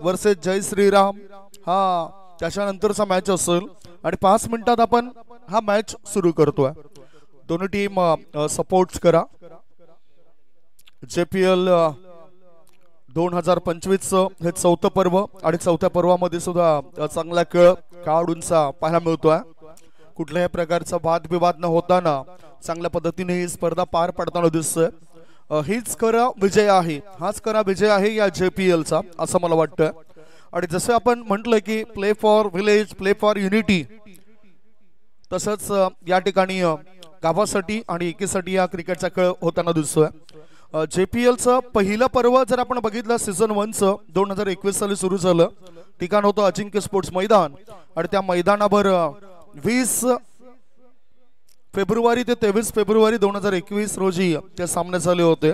Versus जय श्रीराम हा त्याच्यानंतरचा match असेल आणि 5 मिनिटात आपण हा मॅच सुरू करतोय। दोन्ही टीम सपोर्ट करा। JPL 2025 हे चौथं पर्व आणि चौथ्या पर्वामध्ये सुद्धा चांगला खेळ खेळाडूंचा पाहायला मिळतोय। कुठल्याही प्रकारचा वादविवाद न होताना चांगल्या पद्धतीने ही स्पर्धा पार पडताना दिसतोय। हीच खरा विजय आहे, हाच खरा विजय आहे या JPL चा असं मला वाटतं। आणि जसं आपण म्हटलं की play for village, play for unity, तसंच या ठिकाणी गावासाठी आणि एकीसाठी या क्रिकेटचा खेळ होताना दिसतोय। JPL चं पहिलं पर्व जर आपण बघितलं सीझन 1 चं 2021 साली सुरू झालं। ठिकाण होतं अजिंक्य स्पोर्ट्स मैदान आणि त्या मैदानावर 20 फेब्रुवारी ते 23 फेब्रुवारी 2021 रोजी ते सामने झाले होते।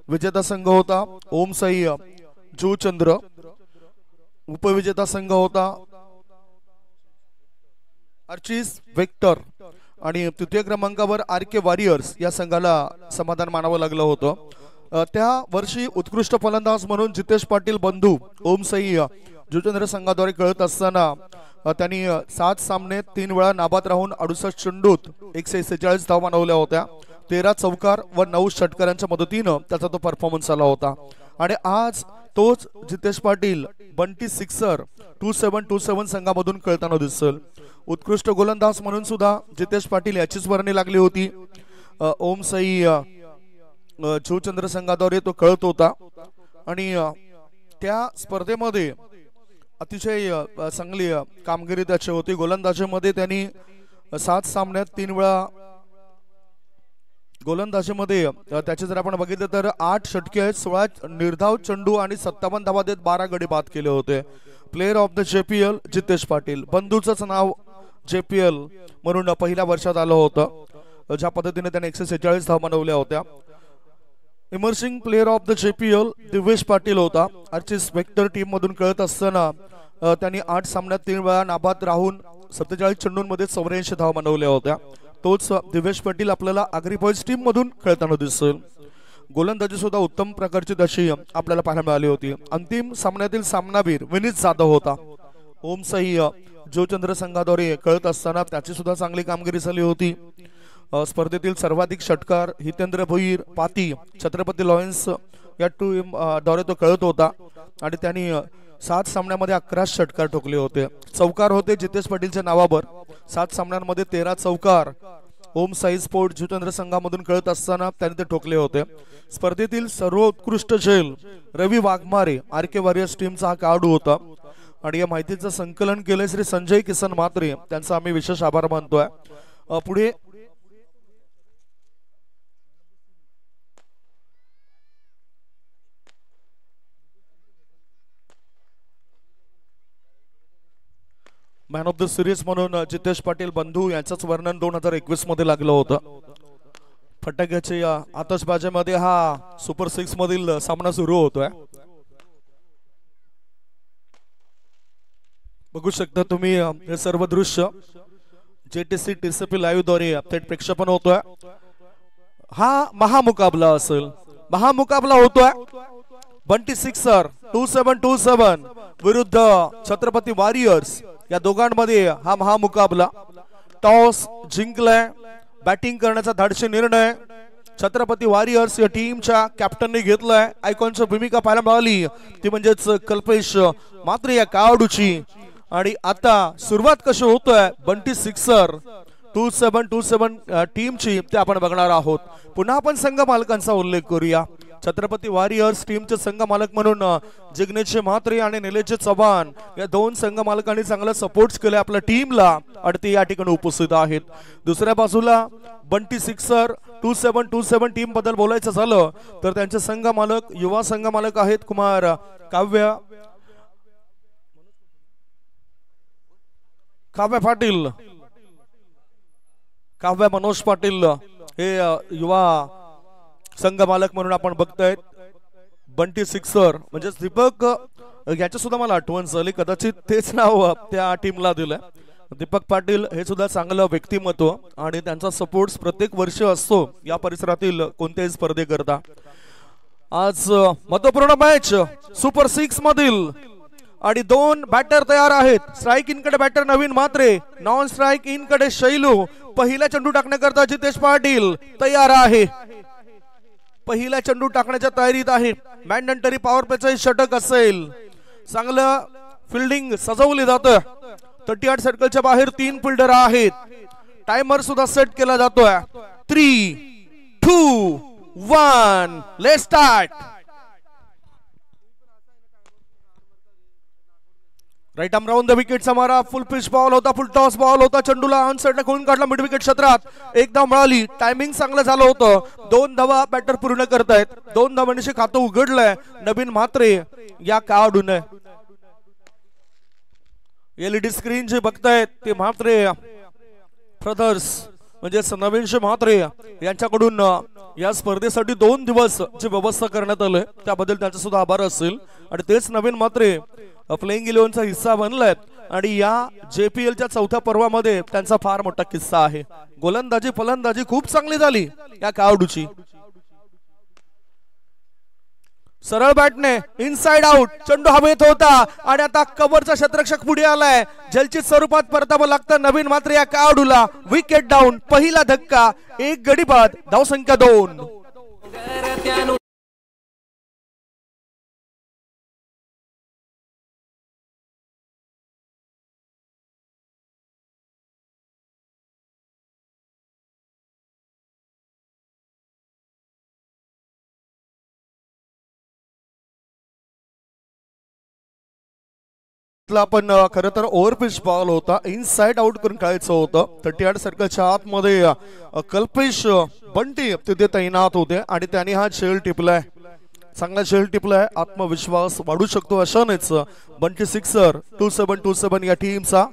विजेता संघ होता ओम साई जुचंद्र, उपविजेता संघ होता अर्चिस वेक्टर आणि तृतीय क्रमांकावर RK वॉरियर्स या संघाला समाधान मानावं लागलं होतं। त्या वर्षी उत्कृष्ट फलंदाज म्हणून जितेश पाटील बंधू ओम साई जुचंद्र संघाद्वारे खेळत असताना त्यांनी 7 सामने 3 वेळा नाबाद राहून 68 चेंडूत 146 धावा बनवल्या होत्या। 13 चौकार व 9 षटकारांच्या मदतीने त्याचा तो परफॉर्मन्स आला होता। आणि आज तोच जितेश पाटील बंटी सिक्सर 2727 संघामधून खेळताना दिसेल। उत्कृष्ट गोलंदाज म्हणून सुद्धा जितेश पाटील याचीच वर्णी लागली होती। ओम साई जुचंद्र संघाद्वारे तो खेळत होता आणि त्या स्पर्धेमध्ये अतिशय चांगली कामगिरी त्याची होती। गोलंदाजीमध्ये त्यांनी 7 सामन्यात 3 वेळा गोलंदाजीमध्ये त्याचे जर आपण बघितलं तर 8 षटके आहेत, 16 निर्धाव चेंडू आणि 57 धावा देत 12 गडी बाद केले होते। Player of the JPL Jitesh Patil, बंधूचंच नाव JPL म्हणून पहिल्या वर्षात आलं होतं। ज्या पद्धतीने त्याने 146 धावा बनवल्या होत्या। Emerging player of the JPL Divesh Patil होता। अर्चिस वेक्टर टीम मधून खेळत असताना त्यांनी 8 सामन्यात 3 वेळा नाबाद राहून 47 चेंडूंमध्ये 84 धावा बनवल्या होत्या। तोच दिवेश पाटील आपल्याला आगरी बॉयज टीम मधून खेळताना दिसेल। गोलंदाजी सुद्धा उत्तम प्रकारची तशी आपल्याला पाहायला मिळाली होती। अंतिम सामन्यातील सामनावीर विनीत जाधव होता। ओम साई जुचंद्र संघाद्वारे खेळत असताना त्याची सुद्धा चांगली कामगिरी झाली होती। स्पर्धेतील सर्वाधिक षटकार हितेंद्र भोईर पाती छत्रपती लॉयन्स या टीम द्वारे तो खेळत होता आणि त्यांनी 7 सामन्यामध्ये 11 षटकार ठोकले होते। चौकार होते जितेश पाटीलच्या नावावर। 7 सामन्यांमध्ये 13 चौकार ओम साई स्पोर्ट जुचंद्र संघामधून खेळत असताना त्यांनी ते ठोकले होते। स्पर्धेतील सर्वोत्कृष्ट झेल रवी वाघमारे RK वॉरियर्स टीमचा हा खेळाडू होता आणि या माहितीचं संकलन केले श्री संजय किसन म्हात्रे, त्यांचा आम्ही विशेष आभार मानतोय। पुढे मॅन ऑफ द सिरीज म्हणून जितेश पाटील बंधू यांचंच वर्णन 2021 मध्ये लागलं होतं। फटाक्याच्या या आतषबाजीमध्ये हा सुपर 6 मधील सामना सुरू होतोय। बघू शकता तुम्ही हे सर्व दृश्य JTC TCP लाईव्ह द्वारे थेट प्रक्षेपण होतोय। हा महामुकाबला असेल, महामुकाबला होतोय। बंटी सिक्सर 2727 विरुद्ध छत्रपती वॉरियर्स या दोघांमध्ये हा महामुकाबला। टॉस जिंकलाय, बॅटिंग करण्याचा धाडसी निर्णय छत्रपती वॉरियर्स या टीमच्या कॅप्टनने घेतलाय। आयकॉनची भूमिका पाहायला मिळाली ती म्हणजेच कल्पेश म्हात्रे या खेळाडूची। आणि आता सुरुवात कशी होतोय बंटी सिक्सर 2727 टीमची ते आपण बघणार आहोत। पुन्हा आपण संघ मालकांचा उल्लेख करूया। छत्रपती वॉरियर्स टीमचे संघ मालक म्हणून जिग्नेश म्हात्रे आणि निलेश चव्हाण या 2 संघ मालकांनी चांगला सपोर्ट केला आपल्या टीमला आणि ते या ठिकाणी उपस्थित आहेत। दुसऱ्या बाजूला बंटी सिक्सर 2727 टीम बद्दल बोलायचं झालं तर त्यांचे संघ मालक युवा संघ मालक आहेत कुमार काव्य पाटील, काव्य मनोज पाटील हे युवा संघ मालक म्हणून आपण बघतायत। बंटी सिक्सर म्हणजे दीपक याच्या सुद्धा मला आठवण झाली, कदाचित तेच नाव त्या टीमला दिलंय। दीपक पाटील हे सुद्धा चांगलं व्यक्तिमत्व आणि त्यांचा सपोर्ट प्रत्येक वर्षी असतो या परिसरातील कोणत्याही स्पर्धेकरता। आज महत्त्वपूर्ण मॅच सुपर 6 मधील आणि दोन बॅटर तयार आहेत. स्ट्राईक इन कडे batter Naveen Mhatre, non strike in कडे शैलू. पहिला चेंडू टाकण्याकरता जितेश पाटील तयार आहे. पहिला चेंडू टाकण्याच्या तयारीत आहे. मॅन्डेटरी पॉवर प्लेचं षटक असेल. चांगलं फिल्डिंग सजवली जातं. 38 सर्कलच्या बाहेर 3 फिल्डर आहेत. टाइमर सुद्धा सेट केला जातोय. 3, 2, 1 let's start. Right arm round the विकेटचा मारा. फुल पिच बॉल होता, फुल टॉस बॉल होता. चेंडूला ऑन साइडला खोलून काढला मिड विकेट क्षेत्रात. एकदा मिळाली. टायमिंग चांगलं झालं होतं. 2 धावा बॅटर पूर्ण करतायत. 2 धावांशी खातं उघडलंय नवीन म्हात्रे या खेळाडूने. एलईडी स्क्रीन जे बघतायत ते म्हात्रे ब्रदर्स म्हणजेच नवीनशे म्हात्रे यांच्याकडून या स्पर्धेसाठी 2 दिवस जी व्यवस्था करण्यात आली त्याबद्दल त्यांचा सुद्धा आभार असेल. आणि तेच नवीन म्हात्रे प्लेइंग 11चा हिस्सा बनलाय. आणि या JPLच्या 4थ्या पर्वामध्ये त्यांचा फार मोठा किस्सा आहे. गोलंदाजी फलंदाजी खूप चांगली झाली या खेळाडूची. सरळ बॅटने इनसाइड आउट. चेंडू हवेत होता आणि आता कव्हरचा क्षेत्ररक्षक पुढे आलाय. जलचित स्वरूपात परतावं लागतं नवीन म्हात्रे या खेळाडूला. Wicket down. पहिला धक्का. 1 गडी बाद. धावसंख्या 2. आपण खरं तर ओव्हर पिच बॉल होता. इनसाइड आउट करून खेळायचं होतं. 38 सर्कलच्या आतमध्ये कल्पेश बंटी तिथे तैनात होते आणि त्यांनी हा झेल टिपलाय. चांगला झेल टिपलाय. आत्मविश्वास वाढू शकतो अशानेच बंटी सिक्सर 2727 या टीमचा.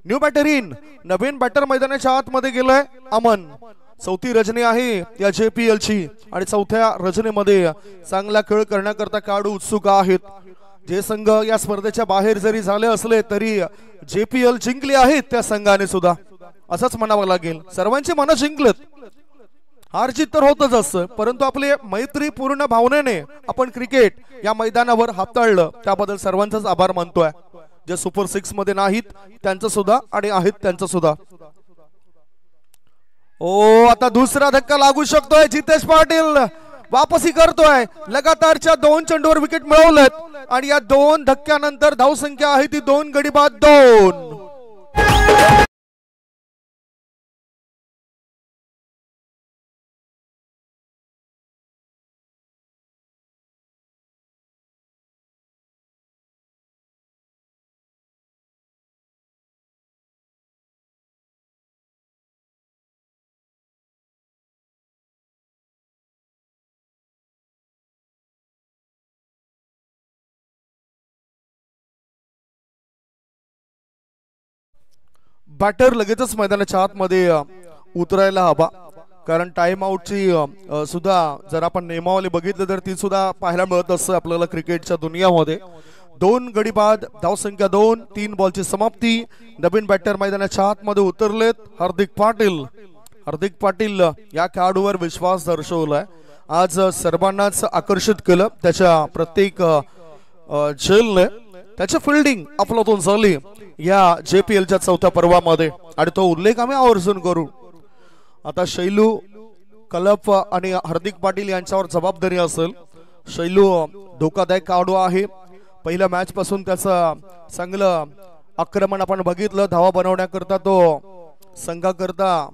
New batter in. नवीन बॅटर मैदानाच्या आतमध्ये गेलाय अमन. 4थी रजनी आहे या JPLची आणि 4थ्या रजनीमध्ये चांगला खेळ करण्याकरता खेळाडू उत्सुक आहेत. जे संघ या स्पर्धेच्या बाहेर जरी झाले असले तरी JPL जिंकले आहेत त्या संघाने सुद्धा असंच म्हणावं लागेल. सर्वांची मनं जिंकलेत. हार जीत तर होतच असतं परंतु आपले मैत्रीपूर्ण भावनेने आपण क्रिकेट या मैदानावर हाताळलं त्याबद्दल सर्वांचाच आभार मानतोय. जे सुपर 6 मध्ये नाहीत त्यांचं सुद्धा आणि आहेत त्यांचं सुद्धा. ओ आता दुसरा धक्का लागू शकतोय. जितेश पाटील वापसी करतोय. लगातारच्या 2 चेंडूवर विकेट मिळवलेत आणि या 2 धक्क्यानंतर धावसंख्या आहे ती 2 गडी बाद 2. बॅटर लगेचच मैदानाच्या आतमध्ये उतरायला हवा कारण टाइम आउटची सुद्धा जर आपण नियमावली बघितली तर ती सुद्धा पाहायला मिळत असते आपल्याला क्रिकेटच्या दुनियामध्ये. 2 गडी बाद धावसंख्या 2. 3 बॉलची समाप्ती. नवीन बॅटर मैदानाच्या आतमध्ये उतरलेत हार्दिक पाटील. हार्दिक पाटील या खेळाडूवर विश्वास दर्शवलाय. आज सर्वांनाच आकर्षित केलं त्याच्या प्रत्येक झेलने. त्याची फिल्डिंग अफलातून झाली या JPLच्या 4थ्या पर्वामध्ये आणि तो उल्लेख आम्ही आवर्जून करू. आता शैलू कलप आणि हार्दिक पाटील यांच्यावर जबाबदारी असेल. शैलू धोकादायक खेळाडू आहे. पहिल्या मॅच पासून त्याचं चांगलं आक्रमण आपण बघितलं. धावा बनवण्याकरता तो संघाकरता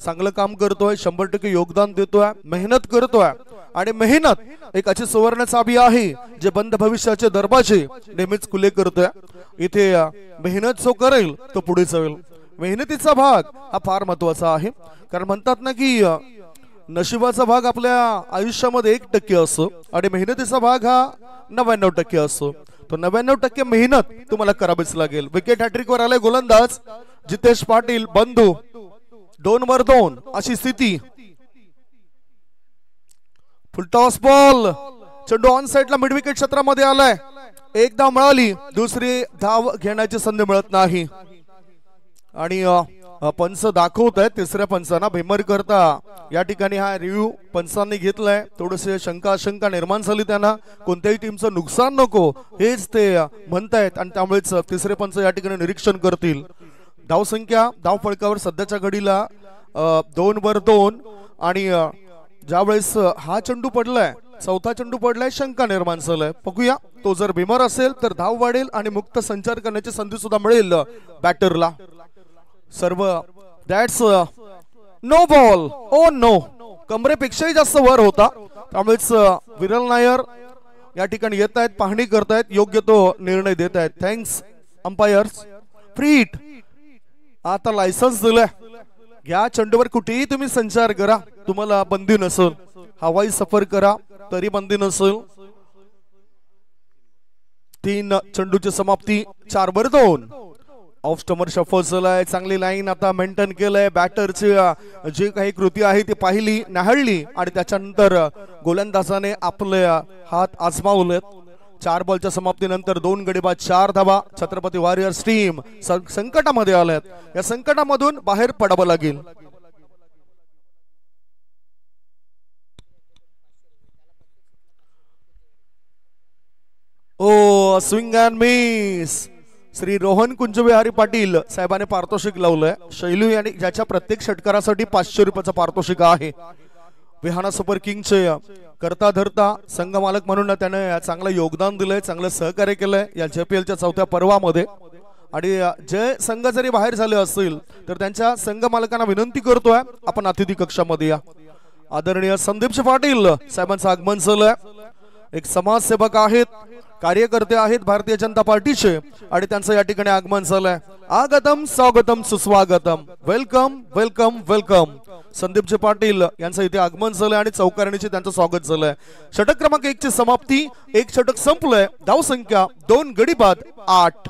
चांगलं काम करतोय. 100% योगदान देतोय. मेहनत करतोय आणि मेहनत एक अशी सुवर्ण चाबी आहे जे बंद भविष्याचे दरवाजे नेहमीच खुले करतोय. इथे मेहनत जो करेल तो पुढे जाईल. मेहनतीचा भाग हा फार महत्वाचा आहे कारण म्हणतात ना की नशिबाचा भाग आपल्या आयुष्यामध्ये 1% असतो आणि मेहनतीचा भाग हा 99% असतो. तो 99% मेहनत तुम्हाला करावीच लागेल. विकेट हॅट्रिक वर आले गोलंदाज जितेश पाटील. बंधू 2 वर 2 अशी स्थिती. फुल टॉस बॉल. चेंडू ऑन साइडला मिड विकेट क्षेत्रामध्ये आलाय. एकदा मिळाली. दुसरी धाव घेण्याची संधी मिळत नाही आणि पंच दाखवत आहेत तिसऱ्या पंचांना भेमर करता या ठिकाणी हा रिव्ह्यू पंचांनी घेतलाय. थोडेसे शंका निर्माण झाली त्यांना, कोणत्याही टीमचं नुकसान नको हेच ते म्हणतायत आणि त्यामुळेच तिसरे पंच या ठिकाणी निरीक्षण करतील. धावसंख्या धाव फळकावर सध्याच्या घडीला 2-2 आणि ज्यावेळेस हा चेंडू पडलाय, चौथा चेंडू पडलाय, शंका निर्माण झालाय. बघूया तो जर भीमर असेल तर धाव वाढेल आणि मुक्त संचार करण्याची संधी सुद्धा मिळेल बॅटरला. सर्व that's no ball. Oh no, कमरेपेक्षाही जास्त वर होता. त्यामुळेच विरल नायर या ठिकाणी येत आहेत, पाहणी करतायत, योग्य तो निर्णय देत आहेत. Thanks umpires. Free hit. आता लायसन्स दिलंय, या चेंडूवर कुठेही तुम्ही संचार करा, तुम्हाला बंदी नसेल. हवाई सफर करा तरी बंदी नसेल. 3 चेंडूची समाप्ती 4-2. ऑफ स्टमर शफल झालाय, चांगली लाईन आता मेंटेन केलंय. बॅटरची जी काही कृती आहे ती पाहिली, न्याहाळली आणि त्याच्यानंतर गोलंदाजाने आपले हात आजमावलेत. 4 बॉलच्या समाप्तीनंतर 2 गडी बाद 4 धावा. छत्रपती वॉरियर्स टीम संकटामध्ये आल्यात, या संकटामधून बाहेर पडावं लागेल. Oh swing and miss. Shri Rohan Kunjvihari Patil साहेबांनी पारितोषिक लावलंय. शैलू यांनी ज्याच्या प्रत्येक षटकारासाठी 500 रुपयाचं पारितोषिक आहे. विहाना सुपर किंगचे करता धरता संघ मालक म्हणून त्याने चांगलं योगदान दिलंय, चांगलं सहकार्य केलंय या JPLच्या चौथ्या पर्वामध्ये. आणि जे संघ जरी बाहेर झाले असतील तर त्यांच्या संघ मालकांना विनंती करतोय आपण अतिथी कक्षामध्ये या. आदरणीय संदीप पाटील साहेबांचं आगमन झालंय. एक समाजसेवक आहेत, कार्यकर्ते आहेत भारतीय जनता पार्टीचे आणि त्यांचं या ठिकाणी आगमन झालंय. आगतम स्वागतम सुस्वागतम. Welcome welcome welcome. Sandeepji Patil यांचं इथे आगमन झालंय आणि चौकारणीचे त्यांचं स्वागत झालंय. षटक क्रमांक 1 ची समाप्ती. 1 षटक संपलंय. धाव संख्या 2 गडी बाद 8.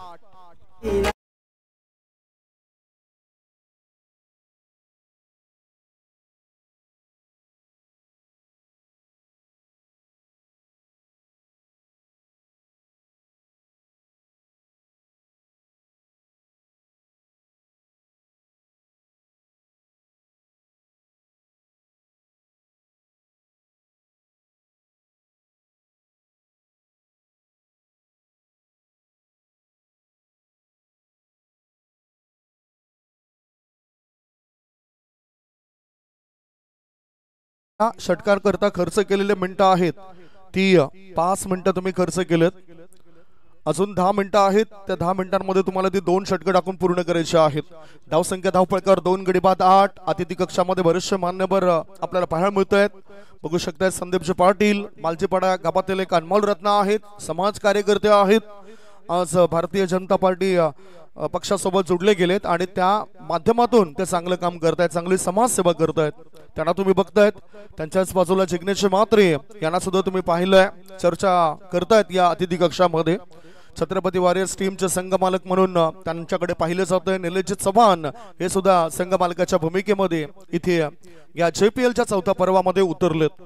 षटकार करता खर्च केलेले मिनिटं आहेत ती 5 मिनिटं तुम्ही खर्च केलेत. अजून 10 मिनिटं आहेत. त्या 10 मिनिटांमध्ये तुम्हाला ती 2 षटकं टाकून पूर्ण करायची आहेत. धावसंख्या धावफळकावर 2 गडी बाद 8. अतिथी कक्षामध्ये बरेचसे मान्यवर आपल्याला पाहायला मिळत आहेत. बघू शकताय संदीपजी पाटील मालजीपाडा गावातील एक अनमोल रत्न आहेत, समाज कार्यकर्ते आहेत. आज भारतीय जनता पार्टी पक्षासोबत जोडले गेलेत आणि त्या माध्यमातून ते चांगलं काम करतायत, चांगली समाजसेवा करतायत. त्यांना तुम्ही बघतायत. त्यांच्याच बाजूला जिग्नेश म्हात्रे यांना सुद्धा तुम्ही पाहिलंय, चर्चा करतायत या अतिथी कक्षामध्ये. छत्रपती वॉरियर्स टीमचे संघ मालक म्हणून त्यांच्याकडे पाहिलं जातंय. निलेश चव्हाण हे सुद्धा संघ मालकाच्या भूमिकेमध्ये इथे या JPLच्या चौथ्या पर्वामध्ये उतरलेत.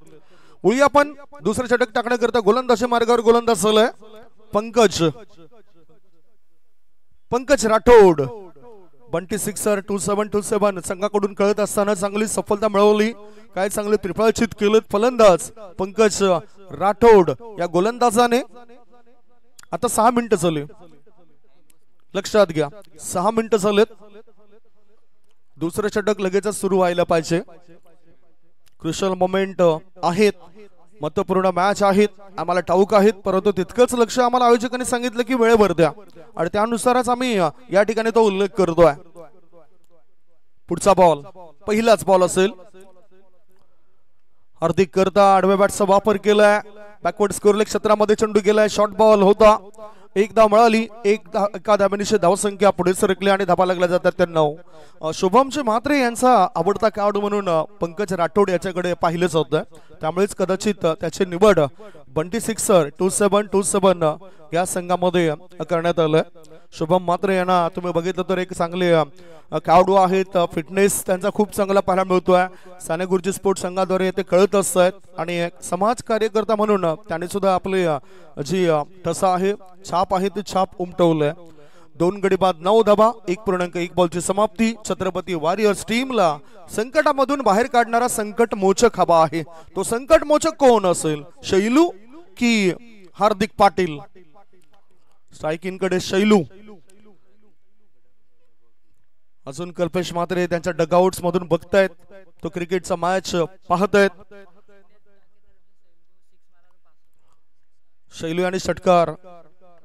उळी आपण दुसरे षटक टाकण्याकरता गोलंदाजी मार्गावर गोलंदाज झालाय पंकज राठोड. बंटी सिक्सर 2727 संघाकडून कळत असताना चांगली सफलता मिळवली. काय चांगले त्रिफळाचित केलेत फलंदाज पंकज राठोड या गोलंदाजाने. आता 6 मिनिटं झाले, लक्षात घ्या 6 मिनिटं झालेत. दुसरं षटक लगेचच सुरू व्हायला पाहिजे. क्रुशियल मोमेंट आहेत, महत्वपूर्ण मॅच आहेत, आम्हाला ठाऊक आहेत. परंतु तितकंच लक्ष आम्हाला आयोजकांनी सांगितलं की वेळेवर द्या आणि त्यानुसारच आम्ही या ठिकाणी तो उल्लेख करतोय. पुढचा बॉल पहिलाच बॉल असेल. हार्दिक करता आडव्या बॅटचा वापर केलाय. बॅकवर्ड स्कोरलेग क्षेत्रामध्ये चेंडू गेलाय. शॉर्ट बॉल होता. एक धाव मिळाली. एका धावेनिशी धावसंख्या पुढे सरकली आणि धाबा लागल्या जातात त्यांना. शुभमजी म्हात्रे यांचा आवडता खेळाडू म्हणून पंकज राठोड याच्याकडे पाहिलं जातं. त्यामुळेच कदाचित त्याची निवड बंटी सिक्सर 2727 या संघामध्ये करण्यात आलं. शुभम म्हात्रे यांना तुम्ही बघितलं तर एक चांगले खेळाडू आहेत. फिटनेस त्यांचा खूप चांगला पाहायला मिळतोय. साने गुरुजी स्पोर्ट्स संघाद्वारे ते कळत असतात आणि समाज कार्यकर्ता म्हणून त्यांनी सुद्धा आपली जी ठसा आहे, छाप आहे ती छाप उमटवलंय. 2 गडी बाद 9 धाबा 1.1 बॉलची समाप्ती. छत्रपती वॉरियर्स टीमला संकटामधून बाहेर काढणारा संकट मोचक हवा आहे. तो संकट मोचक कोण असेल? शैलू की हार्दिक पाटील? स्ट्रायकिंग कडे शैलू. अजून कल्पेश म्हात्रे त्यांच्या डगआउट्स मधून बघतायत, तो क्रिकेटचा मॅच पाहतायत. शैलू आणि षटकार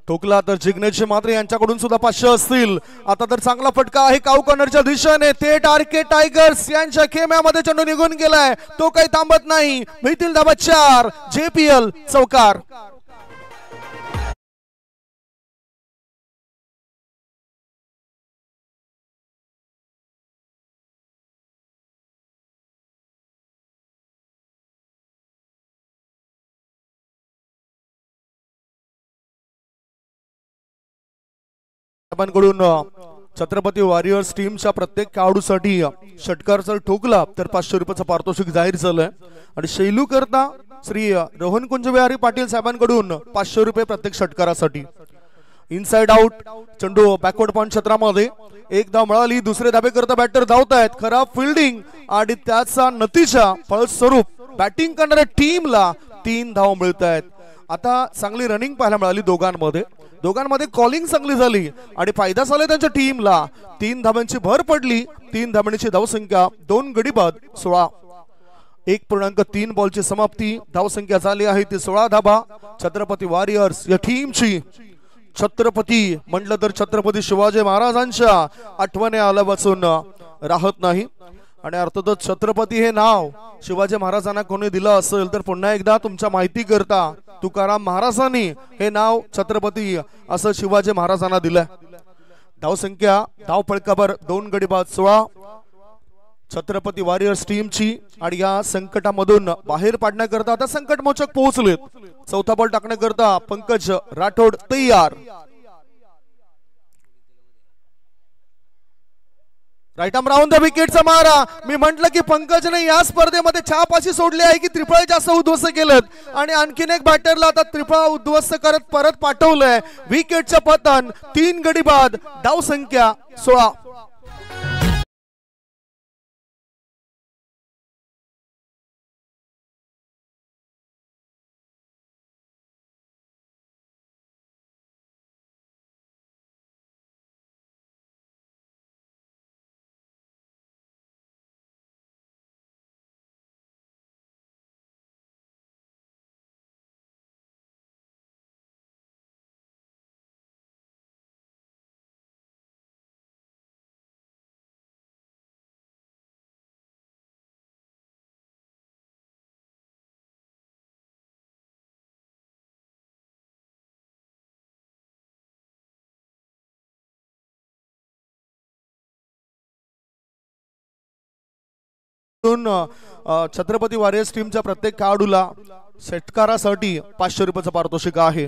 ठोकला तर जिग्नेश म्हात्रे यांच्याकडून सुद्धा 500 असतील. आता तर चांगला फटका आहे काऊ कॉर्नरच्या दिशेने. थेट आरके टायगर्स यांच्या खेम्यामध्ये चेंडू निघून गेलाय, तो काही थांबत नाही. मिळतील धाबा 4. JPL चौकार. कडून छत्रपती वॉरियर्स टीमच्या प्रत्येक खेळाडूसाठी षटकार जर ठोकला तर 500 रुपयाचं पारितोषिक जाहीर झालंय. आणि शैलू करता श्री रोहन कुंजबिहारी पाटील साहेबांकडून 500 रुपये प्रत्येक षटकारासाठी. इनसाइड आउट चेंडू बॅकवर्ड पॉइंट क्षेत्रामध्ये. एक धाव मिळाली. दुसरे धाबे करता बॅटर धावतायत. खराब फिल्डिंग आणि त्याचा नतीजा फलस्वरूप बॅटिंग करणाऱ्या टीमला 3 धाव मिळत आहेत. आता चांगली रनिंग पाहायला मिळाली दोघांमध्ये कॉलिंग चांगली झाली आणि फायदा झाला त्यांच्या टीमला. 3 धाब्यांची भर पडली. 3 धाब्यांची धावसंख्या 2 गडी बाद 16. 1.3 बॉलची समाप्ती. धावसंख्या झाली आहे ती 16 धाबा. छत्रपती वॉरियर्स या टीमची छत्रपती म्हटलं तर छत्रपती शिवाजी महाराजांच्या आठवणी आल्यापासून राहत नाही. आणि अर्थातच छत्रपती हे नाव शिवाजी महाराजांना कोणी दिलं असेल तर पुन्हा एकदा तुमच्या माहिती करता तुकाराम महाराजांनी हे नाव छत्रपती असं शिवाजी महाराजांना दिलंय. धावसंख्या धाव फळकावर 2 गडी बाद 16 छत्रपती वॉरियर्स टीमची. आणि या संकटामधून बाहेर पाडण्याकरता आता संकटमोचक पोहोचलेत. चौथा बॉल टाकण्याकरता पंकज राठोड तयार. राईट आर्म राऊंड द विकेटचा मारा. मी म्हंटल की पंकजने या स्पर्धेमध्ये छाप अशी सोडली आहे की त्रिफळ जास्त उद्ध्वस्त केलेत आणि आणखीन एक बॅटरला आता त्रिफळ उद्ध्वस्त करत परत पाठवलंय. विकेटचं पतन. 3 गडी बाद. धाव संख्या 16. छत्रपती वॉरियर्स टीमच्या प्रत्येक खेळाडूला षटकारासाठी 500 रुपयाचं पारितोषिक आहे.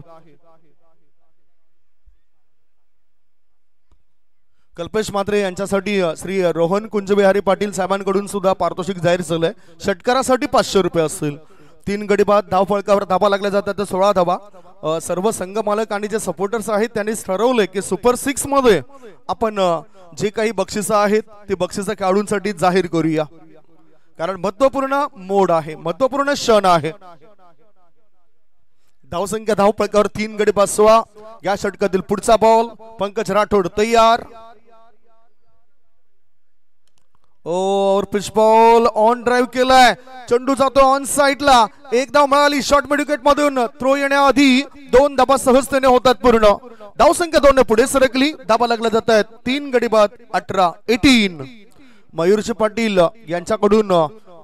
कल्पेश म्हात्रे यांच्यासाठी श्री रोहन कुंजबिहारी पाटील साहेबांकडून सुद्धा पारितोषिक जाहीर झालंय. षटकारासाठी 500 रुपये असतील. 3 गडी बाद. धाव फळकावर धाबा लागल्या जातात तर 16 धाबा. सर्व संघ मालक आणि जे सपोर्टर्स आहेत त्यांनी ठरवले की सुपर 6 मध्ये आपण जे काही बक्षिसं आहेत ते बक्षिसं खेळाडूंसाठी जाहीर करूया, कारण महत्वपूर्ण मोड आहे, महत्वपूर्ण क्षण आहे. धावसंख्या धाव फळकावर 3 गडी बाद 16. या षटकातील पुढचा बॉल पंकज राठोड तयार. और पिच बॉल ऑन ड्राइव्ह केलाय. चेंडू जातो ऑन साइडला. एक धाव मिळाली शॉर्ट मिड विकेट मधून. थ्रो येण्याआधी 2 धाबा सहजतेने होतात पूर्ण. धावसंख्या 2 ने पुढे सरकली. धाबा लागल्या जात आहेत. 3 गडी बाद 18. मयूरजी पाटील यांच्याकडून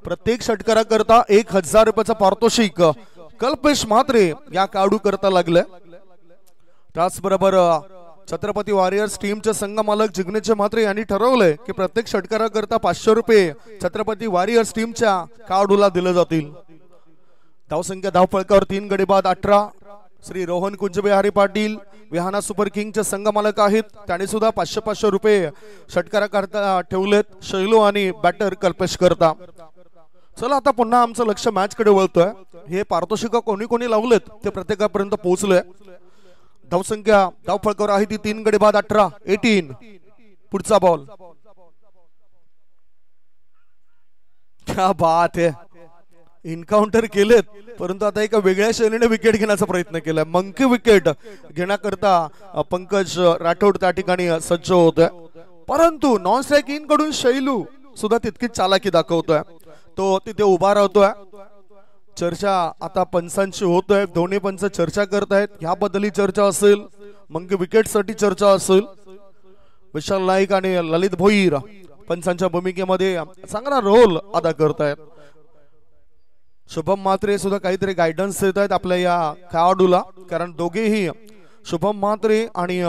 प्रत्येक षटकाराकरता 1000 रुपयाचं पारितोषिक कल्पेश म्हात्रे या काढू करता लागले. त्याचबरोबर छत्रपती वॉरियर्स टीमचे संघ मालक जिग्नेश म्हात्रे यांनी ठरवलंय की प्रत्येक षटकाराकरता 500 रुपये छत्रपती वॉरियर्स टीमच्या काढूला दिले जातील. धावसंख्या धाव फळकावर 3 गडी बाद 18. श्री रोहन कुंजबिहारी पाटील विहाना सुपर किंगचे संघ मालक आहेत. त्यांनी सुद्धा 500 रुपये षटकाराकरता ठेवलेत. शैलू आणि बॅटर कल्पेश करता. चला आता पुन्हा आमचं लक्ष मॅच कडे वळतोय. हे पारितोषिक कोणी कोणी लावलेत ते प्रत्येकापर्यंत पोहोचलोय. धावसंख्या धावफळकावर आहे ती 3 गडी बाद 18. पुढचा बॉल. क्या बात है, एन्काउंटर केलेत परंतु आता एका वेगळ्या शैलीने विकेट घेण्याचा प्रयत्न केलाय. मंकी विकेट घेण्याकरता पंकज राठोड त्या ठिकाणी सज्ज होतोय, परंतु नॉन स्ट्राईक इन कडून शैलू सुद्धा तितकीच चालाकी दाखवतोय. तो तिथे उभा राहतोय. चर्चा आता पंचांची होतोय, दोन्ही पंच चर्चा करतायत. ह्याबद्दलही चर्चा असेल, मंकी विकेट साठी चर्चा असेल. विशाल नाईक आणि ललित भोईर पंचांच्या भूमिकेमध्ये चांगला रोल अदा करतायत. शुभम म्हात्रे सुद्धा काहीतरी गायडन्स देत आहेत आपल्या या खेळाडूला, कारण दोघेही शुभम म्हात्रे आणि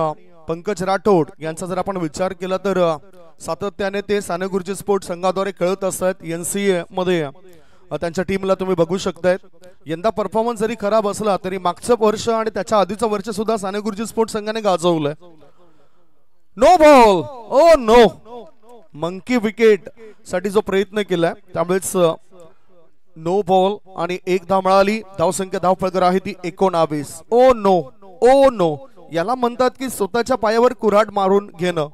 पंकज राठोड यांचा जर आपण विचार केला तर सातत्याने ते साने गुरुजी स्पोर्ट संघाद्वारे खेळत असतात. NCA मध्ये त्यांच्या टीमला तुम्ही बघू शकताय. यंदा परफॉर्मन्स जरी खराब असला तरी मागचं वर्ष आणि त्याच्या आधीचं वर्ष सुद्धा साने गुरुजी स्पोर्ट संघाने गाजवलंय. नो बॉल, ओ नो, मंकी विकेट साठी जो प्रयत्न केलाय त्यामुळेच नो बॉल आणि 1 धाव मिळाली. धावसंख्या धावफळकर आहे ती 19. ओ नो, ओ नो, याला म्हणतात की स्वतःच्या पायावर कुऱ्हाड मारून घेणं.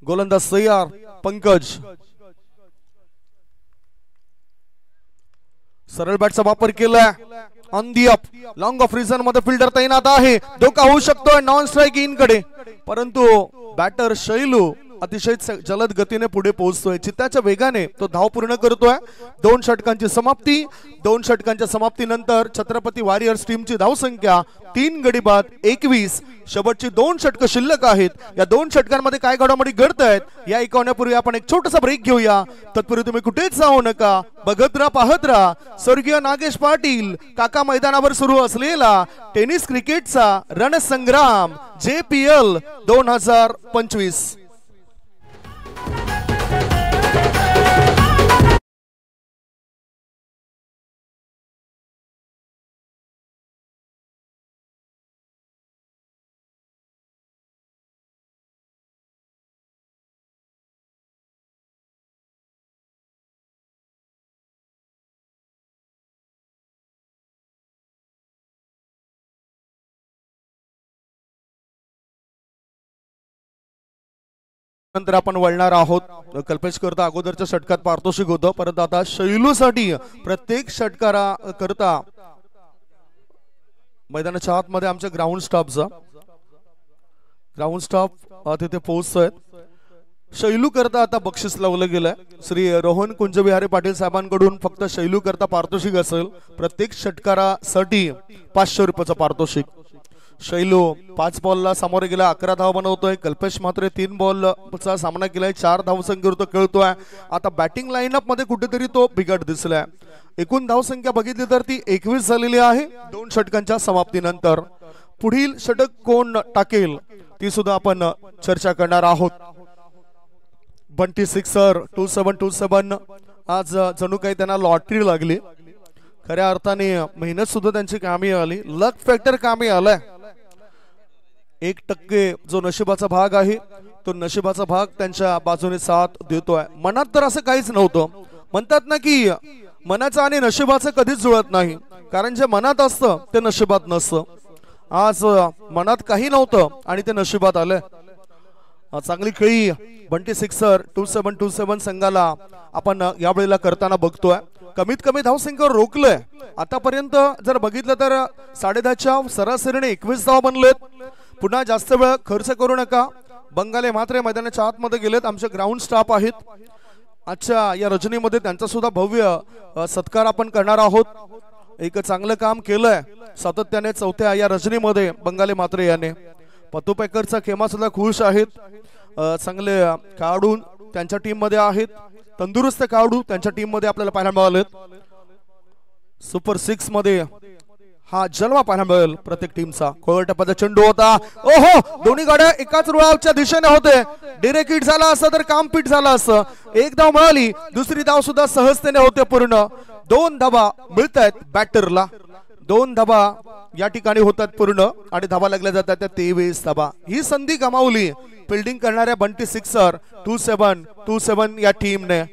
गोलंदाज तयार पंकज. सरळ बॅटचा वापर केलाय. On the up, long of reason मध्ये फिल्डर तैनात आहे. धोका होऊ शकतोय नॉन स्ट्राईक इन कडे, परंतु बॅटर शैलू अतिशय जलद गतीने पुढे पोहोचतोय. चित्ताच्या वेगाने तो धाव पूर्ण करतोय. 2 षटकांची समाप्ती. 2 षटकांच्या समाप्तीनंतर छत्रपती वॉरियर्स टीमची धावसंख्या 3 गडी बाद 21. शेवटची 2 षटक शिल्लक आहेत. या 2 षटकांमध्ये काय घडामोडी घडतायत या ऐकवण्यापूर्वी आपण एक छोटासा ब्रेक घेऊया. तत्पूर्वी तुम्ही कुठेच जाऊ नका, बघत राहा, पाहत राहा. स्वर्गीय नागेश पाटील काका मैदानावर सुरू असलेला टेनिस क्रिकेटचा रणसंग्राम JPL 2025. नंतर आपण वळणार आहोत. कल्पेश करता अगोदरच्या षटकात पारितोषिक होतं, परंतु आता शैलूसाठी प्रत्येक षटकारा करता मैदानाच्या आतमध्ये आमच्या ग्राउंड स्टाफ तिथे पोहोचतोय. शैलू करता आता बक्षीस लावलं गेलंय. श्री रोहन कुंजविहारी पाटील साहेबांकडून फक्त शैलू करता पारितोषिक असेल. प्रत्येक षटकारासाठी 500 रुपयाचं पारितोषिक. शैलू 5 बॉलला सामोरे गेला, 11 धाव बनवतोय. कल्पेश मात्र 3 बॉलचा सामना केलाय, 4 धावसंख्येवर तो खेळतोय. आता बॅटिंग लाईनअप मध्ये कुठेतरी तो बिघाड दिसलाय. एकूण धावसंख्या बघितली तर ती 21 झालेली आहे 2 षटकांच्या समाप्तीनंतर. पुढील षटक कोण टाकेल ती सुद्धा आपण चर्चा करणार आहोत. बंटी सिक्सर 2727. आज जणू काही त्यांना लॉटरी लागली. खऱ्या अर्थाने मेहनत सुद्धा त्यांची कामी आली, लक फॅक्टर कामी आलाय. 1% जो नशिबाचा भाग आहे तो नशिबाचा भाग त्यांच्या बाजूने साथ देतोय. मनात तर असं काहीच नव्हतं. म्हणतात ना की मनाचं आणि नशिबाचं कधीच जुळत नाही, कारण जे मनात असतं ते नशिबात नसतं. आज मनात काही नव्हतं आणि ते नशिबात आलं. चांगली खेळी बंटी सिक्सर 2727 संघाला आपण यावेळेला करताना बघतोय. कमीत कमी धावसंख्येवर रोखलंय. आतापर्यंत जर बघितलं तर 10.5च्या सरासरीने 21 धाव बनलेत. पुन्हा जास्त वेळ खर्च करू नका. बंगाले मात्र मैदानाच्या आतमध्ये गेलेत. आमचे ग्राउंड स्टाफ आहेत. आजच्या या रजनीमध्ये त्यांचा सुद्धा भव्य सत्कार आपण करणार आहोत. एक चांगलं काम केलंय सातत्याने 4थ्या या रजनीमध्ये बंगाले मात्रे याने. पतुपेकरचा खेमा सुद्धा खुश आहेत. चांगले खेळाडू त्यांच्या टीम मध्ये आहेत. तंदुरुस्त खेळाडू त्यांच्या टीम मध्ये आपल्याला पाहायला मिळालेत. सुपर 6 मध्ये हा जन्म पाहायला मिळेल प्रत्येक टीमचा. खोल टप्प्याचा चेंडू होता. ओहो, दोन्ही गाड्या एकाच रुळावरच्या दिशेने होते. डिरेक्ट हिट झाला असतं तर काम पीट झालं असतं. 1 धाव मिळाली, दुसरी धाव सुद्धा सहजतेने होते पूर्ण. 2 धावा मिळतायत बॅटरला. 2 धावा या ठिकाणी होतात पूर्ण आणि धावा लागल्या जातात त्या 23 धावा. ही संधी गमावली फिल्डिंग करणाऱ्या बंटी सिक्सर 2727 या टीमने.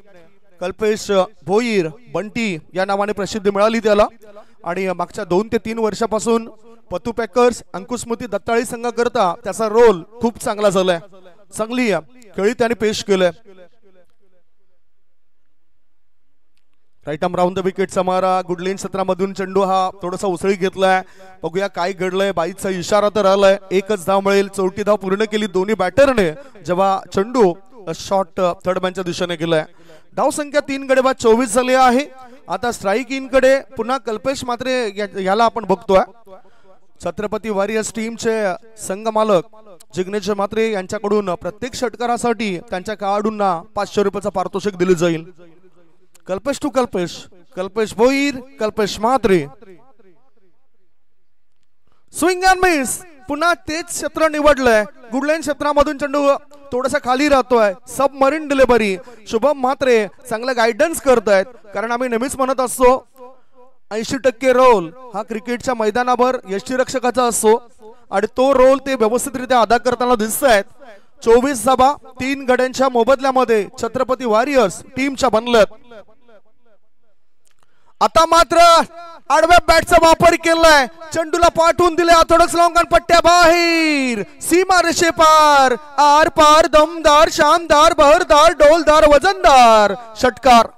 कल्पेश भोईर बंटी या नावाने प्रसिद्धी मिळाली त्याला. आणि मागच्या 2 ते 3 वर्षापासून पतू पॅकर्स अंकुशमती दत्ताळी संघाकरता त्याचा रोल खूप चांगला झालाय. चांगली खेळी त्याने पेश केलंय. राईट आर्म राऊंड द विकेटचा मारा. गुडलेन क्षेत्रामधून चेंडू हा थोडासा उसळी घेतलाय. बघूया काय घडलंय. बाईचा इशारा तर आलाय. एकच धाव मिळेल. 4थी धाव पूर्ण केली दोन्ही बॅटरने जेव्हा चेंडू शॉट थर्ड मॅनच्या दिशेने गेलाय. धाव संख्या 3 गडी बाद 24 झाली आहे. आता स्ट्राईक इन कडे पुन्हा कल्पेश मात्रे याला आपण बघतोय. छत्रपती वॉरियर्स टीमचे संघ मालक जिग्नेश मात्रे यांच्याकडून प्रत्येक षटकारासाठी त्यांच्या खेळाडूंना 500 रुपयाचं पारितोषिक दिले जाईल. Kalpesh to Kalpesh. Kalpesh Bhoir. Kalpesh Mhatre. Swing and miss. पुन्हा तेच क्षेत्र निवडलंय. गुडलाईन क्षेत्रामधून चेंडू थोडासा खाली राहतोय. Submarine delivery. शुभम म्हात्रे चांगलं गायडन्स करतायत. कारण आम्ही नेहमीच म्हणत असतो 80% रोल हा क्रिकेटच्या मैदानावर यष्टीरक्षकाचा असतो आणि तो रोल ते व्यवस्थितरित्या अदा करताना दिसत आहेत. 24 धावा 3 गड्यांच्या मोबदल्यामध्ये छत्रपती वॉरियर्स टीमच्या बनल्यात. आता मात्र आडव्या बॅटचा वापर केलाय. चेंडूला पाठवून दिले. ऑर्थोडॉक्स लॉंगन पट्ट्या बाहेर. सीमा रेषे पार. आर पार. दमदार. शानदार. बहरदार. डोलदार. वजनदार षटकार.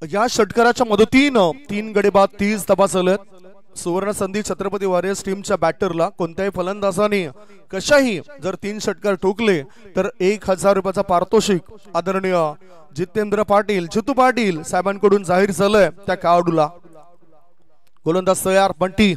या षटकाराच्या मदतीनं 3 गडी बाद 30 धावा झाल्यात. सुवर्ण संधी छत्रपती वॉरियर्स टीमच्या बॅटरला. कोणत्याही फलंदाजाने कशाही जर 3 षटकार ठोकले तर 1000 रुपयाचा पारितोषिक आदरणीय जितेंद्र पाटील जितू पाटील साहेबांकडून जाहीर झालंय त्या खेळाडूला. गोलंदाज तयार. बंटी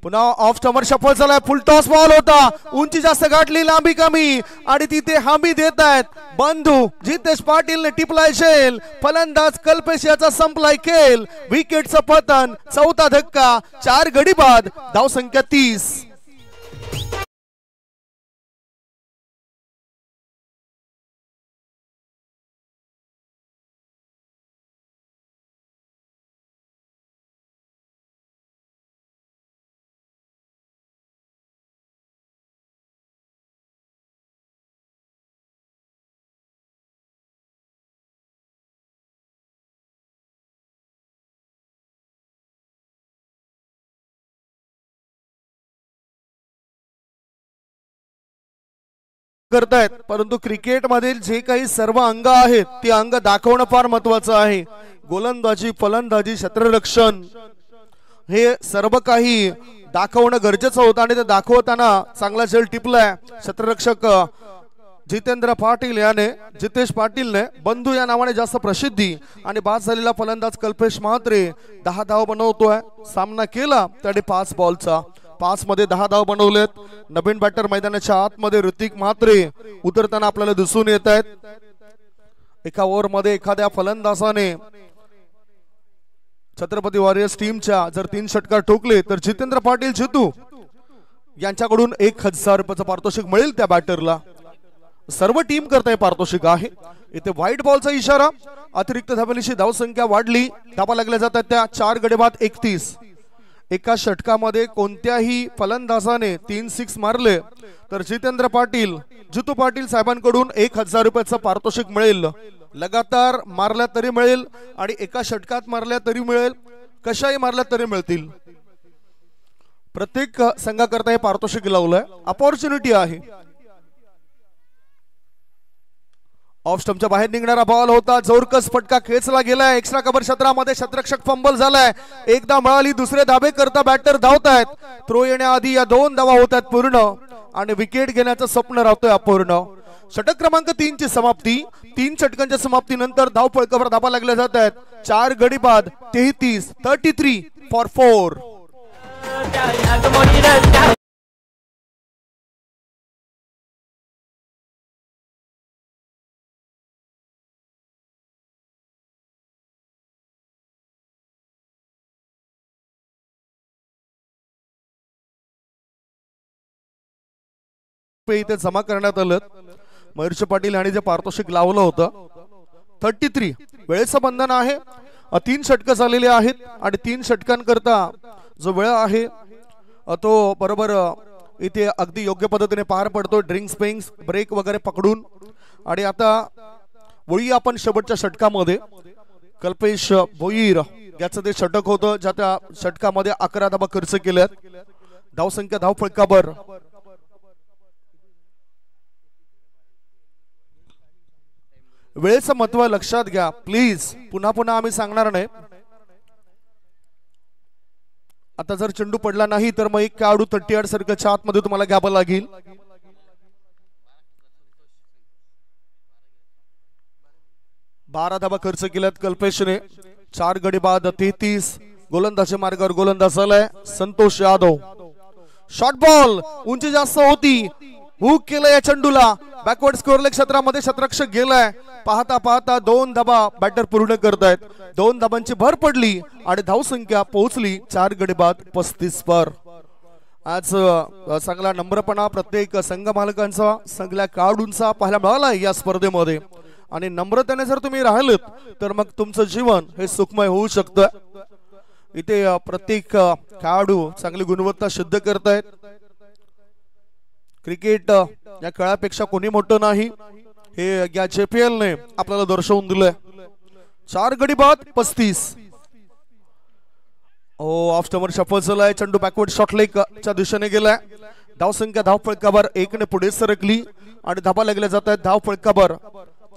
पुन्हा ऑफ स्टंपर सफल झालाय. फुल टॉस बॉल होता. उंची जास्त गाठली. लांबी कमी आणि तिथे हमी देत आहेत बंधू जितेश पाटीलने टिपलाय शेल. फलंदाज कल्पेश याचा संपलाय खेळ. विकेटचं पतन. चौथा धक्का. 4 गडी बाद. धाव संख्या 30. करतायत परंतु क्रिकेट मधील जे काही सर्व अंग आहेत ते अंग दाखवणं फार महत्वाचं आहे. गोलंदाजी फलंदाजी क्षेत्ररक्षण हे सर्व काही दाखवणं गरजेचं होतं आणि ते दाखवताना चांगला झेल टिपलाय क्षेत्ररक्षक जितेंद्र पाटील याने. जितेश पाटीलने बंधू या नावाने जास्त प्रसिद्धी आणि बाद झालेला फलंदाज कल्पेश म्हात्रे 10 धाव बनवतोय. सामना केला त्याने 5 बॉलचा. 5 मध्ये 10 धाव बनवलेत. नवीन बॅटर मैदानाच्या आतमध्ये ऋतिक म्हात्रे उतरताना आपल्याला दिसून येत आहेत. एका ओव्हर मध्ये एखाद्या फलंदाजाने छत्रपती वॉरियर्स टीमच्या जर 3 षटकार ठोकले तर जितेंद्र पाटील जितू यांच्याकडून 1000 रुपयाचं पारितोषिक मिळेल त्या बॅटरला. सर्व टीम करताय पारितोषिक आहे. इथे व्हाईट बॉलचा इशारा. अतिरिक्त धावेची धाव संख्या वाढली. धावा लागल्या जातात त्या 4 गडी बाद 31. एका षटकामध्ये कोणत्याही फलंदाजाने 3 6 मारले तर जितेंद्र पाटील जितू पाटील साहेबांकडून 1000 रुपयाचं पारितोषिक मिळेल. लगातार मारल्या तरी मिळेल आणि एका षटकात मारल्या तरी मिळेल. कशाही मारल्या तरी मिळतील. प्रत्येक संघाकरता हे पारितोषिक लावलंय. अपॉर्च्युनिटी आहे. ऑफ स्टंपच्या बाहेर निघणारा बॉल होता. जोरकस फटका खेचला गेलाय. एक्स्ट्रा कव्हर क्षेत्रामध्ये क्षेत्ररक्षक फंबल झालाय. एकदा मिळाली. दुसरे धाबे करता बॅटर धावतायत. थ्रो येण्याआधी या 2 धावा होतात पूर्ण आणि विकेट घेण्याचं स्वप्न राहतोय अपूर्ण. षटक क्रमांक 3 ची समाप्ती. 3 षटकांच्या समाप्तीनंतर धाव फळकावर धावा लागल्या जात आहेत. 4 गडी बाद 33 फॉर 4. इथे जमा करण्यात आलं. मयूरचे पाटील यांनी जे पारितोषिक लावलं होतं 33 वेळेचं बंधन आहे. 3 षटकं झालेली आहेत आणि 3 षटकांकरता जो वेळ आहे तो बरोबर इथे अगदी योग्य पद्धतीने पार पडतो. ड्रिंक्स पिंक्स ब्रेक वगैरे पकडून. आणि आता वळी आपण शेवटच्या षटकामध्ये कल्पेश भोईर याचं ते षटक होतं ज्या त्या षटकामध्ये 11 धावा खर्च केल्यात. धावसंख्या धावफलकावर वेळेचं महत्व लक्षात घ्या प्लीज. पुन्हा पुन्हा आम्ही सांगणार नाही. आता जर चेंडू पडला नाही तर मग एक खेळाडू 38 सर्कलच्या आतमध्ये तुम्हाला घ्यावं लागेल. बारा धावा खर्च केल्यात कल्पेशने. 4 गडी बाद 33. गोलंदाजी मार्गावर गोलंदाज झालाय संतोष यादव. शॉर्ट बॉल उंची जास्त होती. हुक केलं या चेंडूला. बॅकवर्ड स्कोअर लेग क्षेत्रामध्ये क्षेत्ररक्षक गेलाय. पाहता पाहता 2 धाबा बॅटर पूर्ण करतायत. 2 धाबांची भर पडली आणि धावसंख्या पोहोचली 4 गडी बाद 35 वर. आज चांगला नम्रपणा प्रत्येक संघ मालकांचा सगळ्या खेळाडूंचा पाहायला मिळाला या स्पर्धेमध्ये. आणि नम्रतेने जर तुम्ही राहिलेत तर मग तुमचं जीवन हे सुखमय होऊ शकतं. इथे प्रत्येक खेळाडू चांगली गुणवत्ता सिद्ध करतायत. क्रिकेट या खेळापेक्षा कोणी मोठं नाही हे या JPL ने आपल्याला दर्शवून दिलंय. 4 गडी बाद 35. ऑफ स्टंपर शफल झालाय. चेंडू बॅकवर्ड शॉट लेगच्या दिशेने गेलाय. धावसंख्या धावफलकावर 1 ने पुढे सरकली आणि धाबा लागल्या जात आहेत. धावफलकावर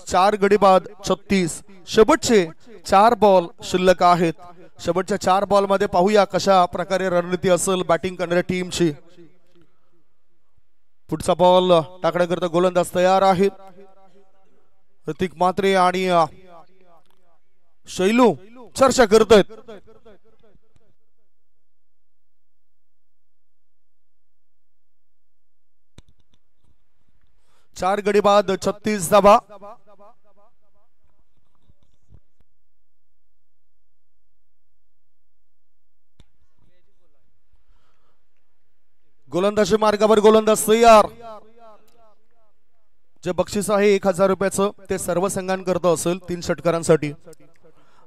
4 गडी बाद 36. शेवटचे 4 बॉल शिल्लक आहेत. शेवटच्या 4 बॉल मध्ये पाहूया कशा प्रकारे रणनीती असेल बॅटिंग करणाऱ्या टीमची. पुढचा बॉल टाकण्याकरता गोलंदाज तयार आहेत. ऋतिक म्हात्रे आणि शैलू चर्चा करत आहेत. चार गडी बाद 36 धावा. गोलंदाजी मार्गावर गोलंदाज तयार. जे बक्षीस आहे 1000 रुपयाचं ते सर्व संघांकरता असेल 3 षटकारांसाठी.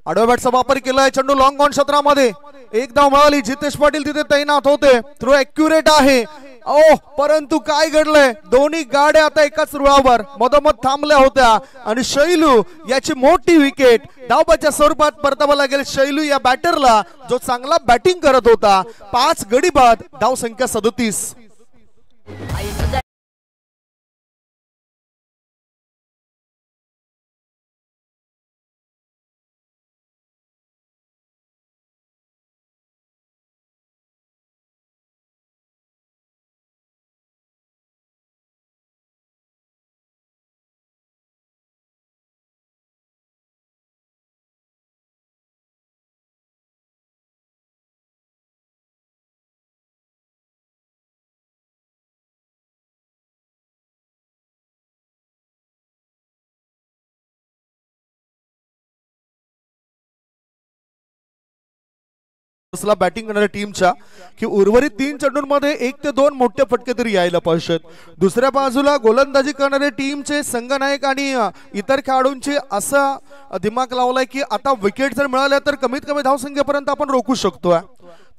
आडव्या बॅटचा वापर केलाय. चेंडू लॉंग ऑन क्षेत्रामध्ये एक धाव मिळाली. जितेश पाटील तिथे तैनात होते. थ्रो ॲक्युरेट आहे. परंतु काय घडलंय दोन्ही गाड्या आता एकाच रुळावर मधोमध थांबल्या होत्या आणि शैलू याची मोठी विकेट. धावबाच्या स्वरूपात परतावा लागेल शैलू या बॅटरला जो चांगला बॅटिंग करत होता. 5 गडी बाद धाव संख्या 37. बॅटिंग करणाऱ्या टीमच्या की उर्वरित 3 चेंडूंमध्ये 1 ते 2 मोठे फटके तरी यायला पाहिजेत. दुसऱ्या बाजूला गोलंदाजी करणारे टीमचे संघनायक आणि इतर खेळाडूंचे असा दिमाग लावलाय की आता विकेट जर मिळाल्या तर कमीत कमी धावसंख्येपर्यंत आपण रोखू शकतोय.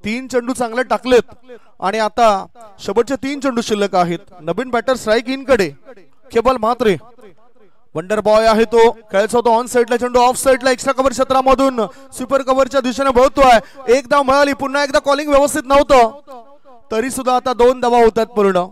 3 चेंडू चांगले टाकलेत आणि आता शेवटचे 3 चेंडू शिल्लक आहेत. नवीन बॅटर स्ट्राईक इन कडे केवल म्हात्रे. वंडर बॉय आहे तो. खेळायचा होतो ऑन साइडला. चेंडू ऑफ साइडला एक्स्ट्रा कव्हर क्षेत्रामधून सुपर कव्हरच्या दिशेने वळतोय. 1 धाव मिळाली. पुन्हा एकदा कॉलिंग व्यवस्थित नव्हतं तरी सुद्धा आता 2 धावा होतात पूर्ण.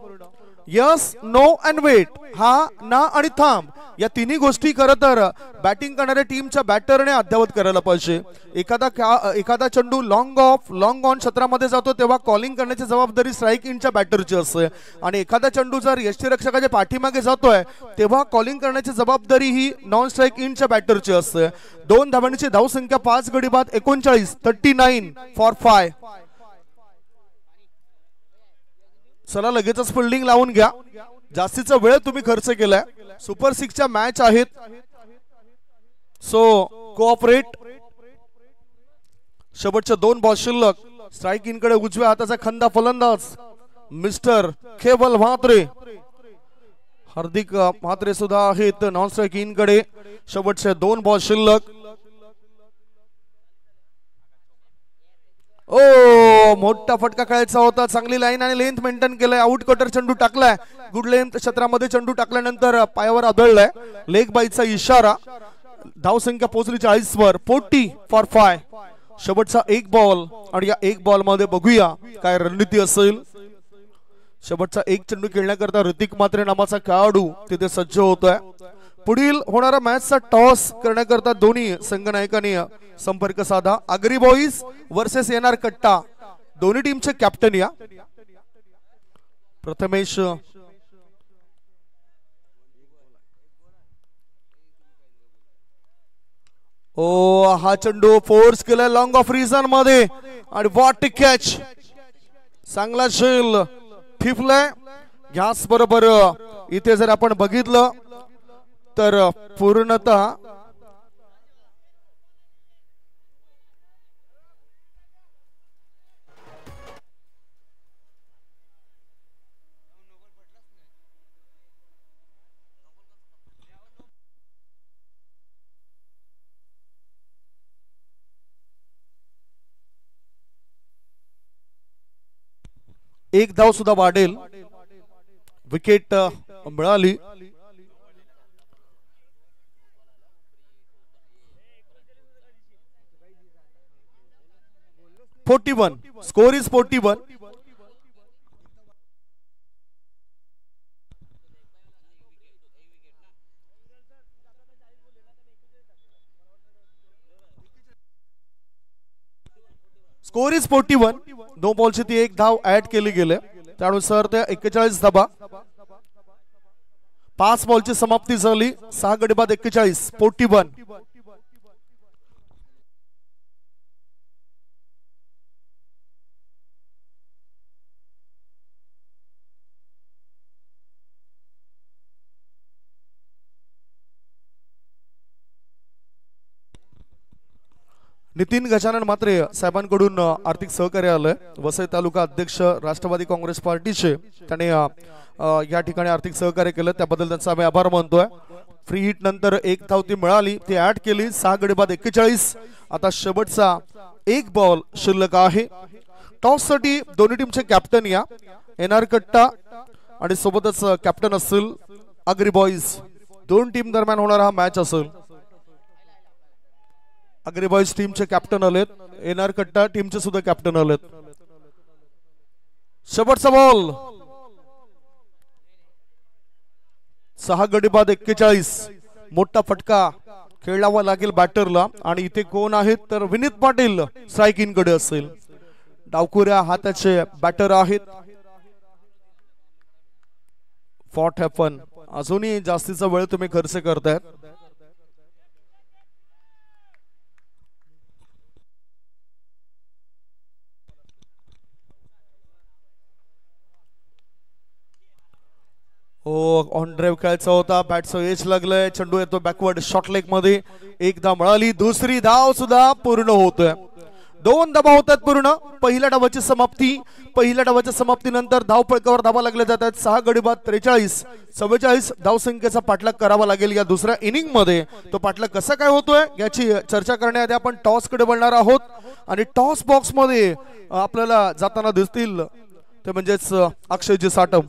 Yes no and wait. हा ना आणि थांब या तिन्ही गोष्टी खरं तर बॅटिंग करणाऱ्या टीमच्या बॅटरने अद्यावत करायला पाहिजे. एखादा चेंडू लॉंग ऑफ लॉंग ऑन क्षेत्रामध्ये जातो तेव्हा कॉलिंग करण्याची जबाबदारी स्ट्राईक इनच्या बॅटरची असते आणि एखादा चेंडू जर यष्टीरक्षकाच्या पाठीमागे जातोय तेव्हा कॉलिंग करण्याची जबाबदारी ही नॉन स्ट्राईक इनच्या बॅटरची असते. 2 धावांची धावसंख्या 5 गडी बाद 39. 39 फॉर 5. चला लगेचच फिल्डिंग लावून घ्या. जास्तीचा वेळ तुम्ही खर्च केलाय. सुपर 6च्या मॅच आहेत सो कोऑपरेट. शेवटच्या 2 बॉल शिल्लक. स्ट्राईक इन कडे उजव्या हाताचा खंदा फलंदाज मिस्टर केवल म्हात्रे. हार्दिक म्हात्रे सुद्धा आहेत नॉन स्ट्राइक इन कडे. शेवटचे 2 बॉल शिल्लक. ओ मोठा फटका खेळायचा होता. चांगली लाईन आणि लेंथ मेंटेन केलाय. आउट कटर चेंडू टाकलाय. गुड लेंथ क्षेत्रामध्ये चेंडू टाकल्यानंतर पायावर आदळलाय. लेग बाईचा इशारा. धावसंख्या पोहोचली 40 वर. 40 फॉर 5. शेवटचा 1 बॉल आणि या 1 बॉल मध्ये बघूया काय रणनीती असेल. शेवटचा 1 चेंडू खेळण्याकरता ऋतिक म्हात्रे नावाचा खेळाडू तिथे सज्ज होतोय. पुढील होणारा मॅचचा टॉस करण्याकरता दोन्ही संघनायकांनी संपर्क साधा. आगरी बॉईज वर्सेस एनआर कट्टा दोन्ही टीमचे कॅप्टन या. प्रथमेश हा चेंडू फोर्स केलाय लॉंग ऑफ रिझन मध्ये आणि व्हॉट कॅच. चांगला शेल ठिपलाय. गॅस बरोबर इथे जर आपण बघितलं तर पूर्णतः एक धाव सुद्धा वाढेल. विकेट मिळाली. (41) स्कोर इज 41. Score is 41. 2 बॉलची ती 1 धाव ऍड केली गेले. त्यानुसार ते 41 धाबा. 5 बॉलची समाप्ती झाली. 6 गडी बाद 41. 41. नितीन गजानन म्हात्रे साहेबांकडून आर्थिक सहकार्य आलंय. वसई तालुका अध्यक्ष राष्ट्रवादी काँग्रेस पार्टीचे त्याने या ठिकाणी आर्थिक सहकार्य केलं. त्याबद्दल त्यांचा आम्ही आभार मानतोय. फ्री हिट नंतर 1 धाव ती मिळाली. ती ऍड केली. 6 गडी बाद 41. आता शेवटचा 1 बॉल शिल्लक आहे. टॉस साठी दोन्ही टीमचे कॅप्टन या. एनआर कट्टा आणि सोबतच कॅप्टन असतील आगरी बॉईज. 2 टीम दरम्यान होणारा हा मॅच असेल. आगरी बॉईज टीमचे कॅप्टन आलेत. एनआर कट्टा टीमचे सुद्धा कॅप्टन आलेत. शेवटचा बॉल. 6 गडी बाद 41. मोठा फटका खेळावा लागेल बॅटरला. आणि इथे कोण आहेत तर विनीत पाटील स्ट्राइक इन कडे असेल. डावखुऱ्या हाताचे बॅटर आहेत. What happen. अजूनही जास्तीचा वेळ तुम्ही खर्च करतायत. ऑन ड्राइव्ह खेळायचा होता. बॅटचं एज लागलंय. चेंडू येतो बॅकवर्ड शॉर्ट लेग मध्ये. 1 धाव मिळाली. दुसरी धाव सुद्धा पूर्ण होतोय. 2 धावा होतात पूर्ण. पहिल्या डावाची समाप्ती. पहिल्या डावाच्या समाप्तीनंतर धाव फलकावर धावा लागल्या जातात. 6 गडी बाद 43. 44 धावसंख्येचा पाठलाग करावा लागेल या दुसऱ्या इनिंग मध्ये. तो पाठलाग कसा काय होतोय याची चर्चा करण्याआधी आपण टॉस कडे वळणार आहोत. आणि टॉस बॉक्स मध्ये आपल्याला जाताना दिसतील ते म्हणजेच अक्षयजी साटम.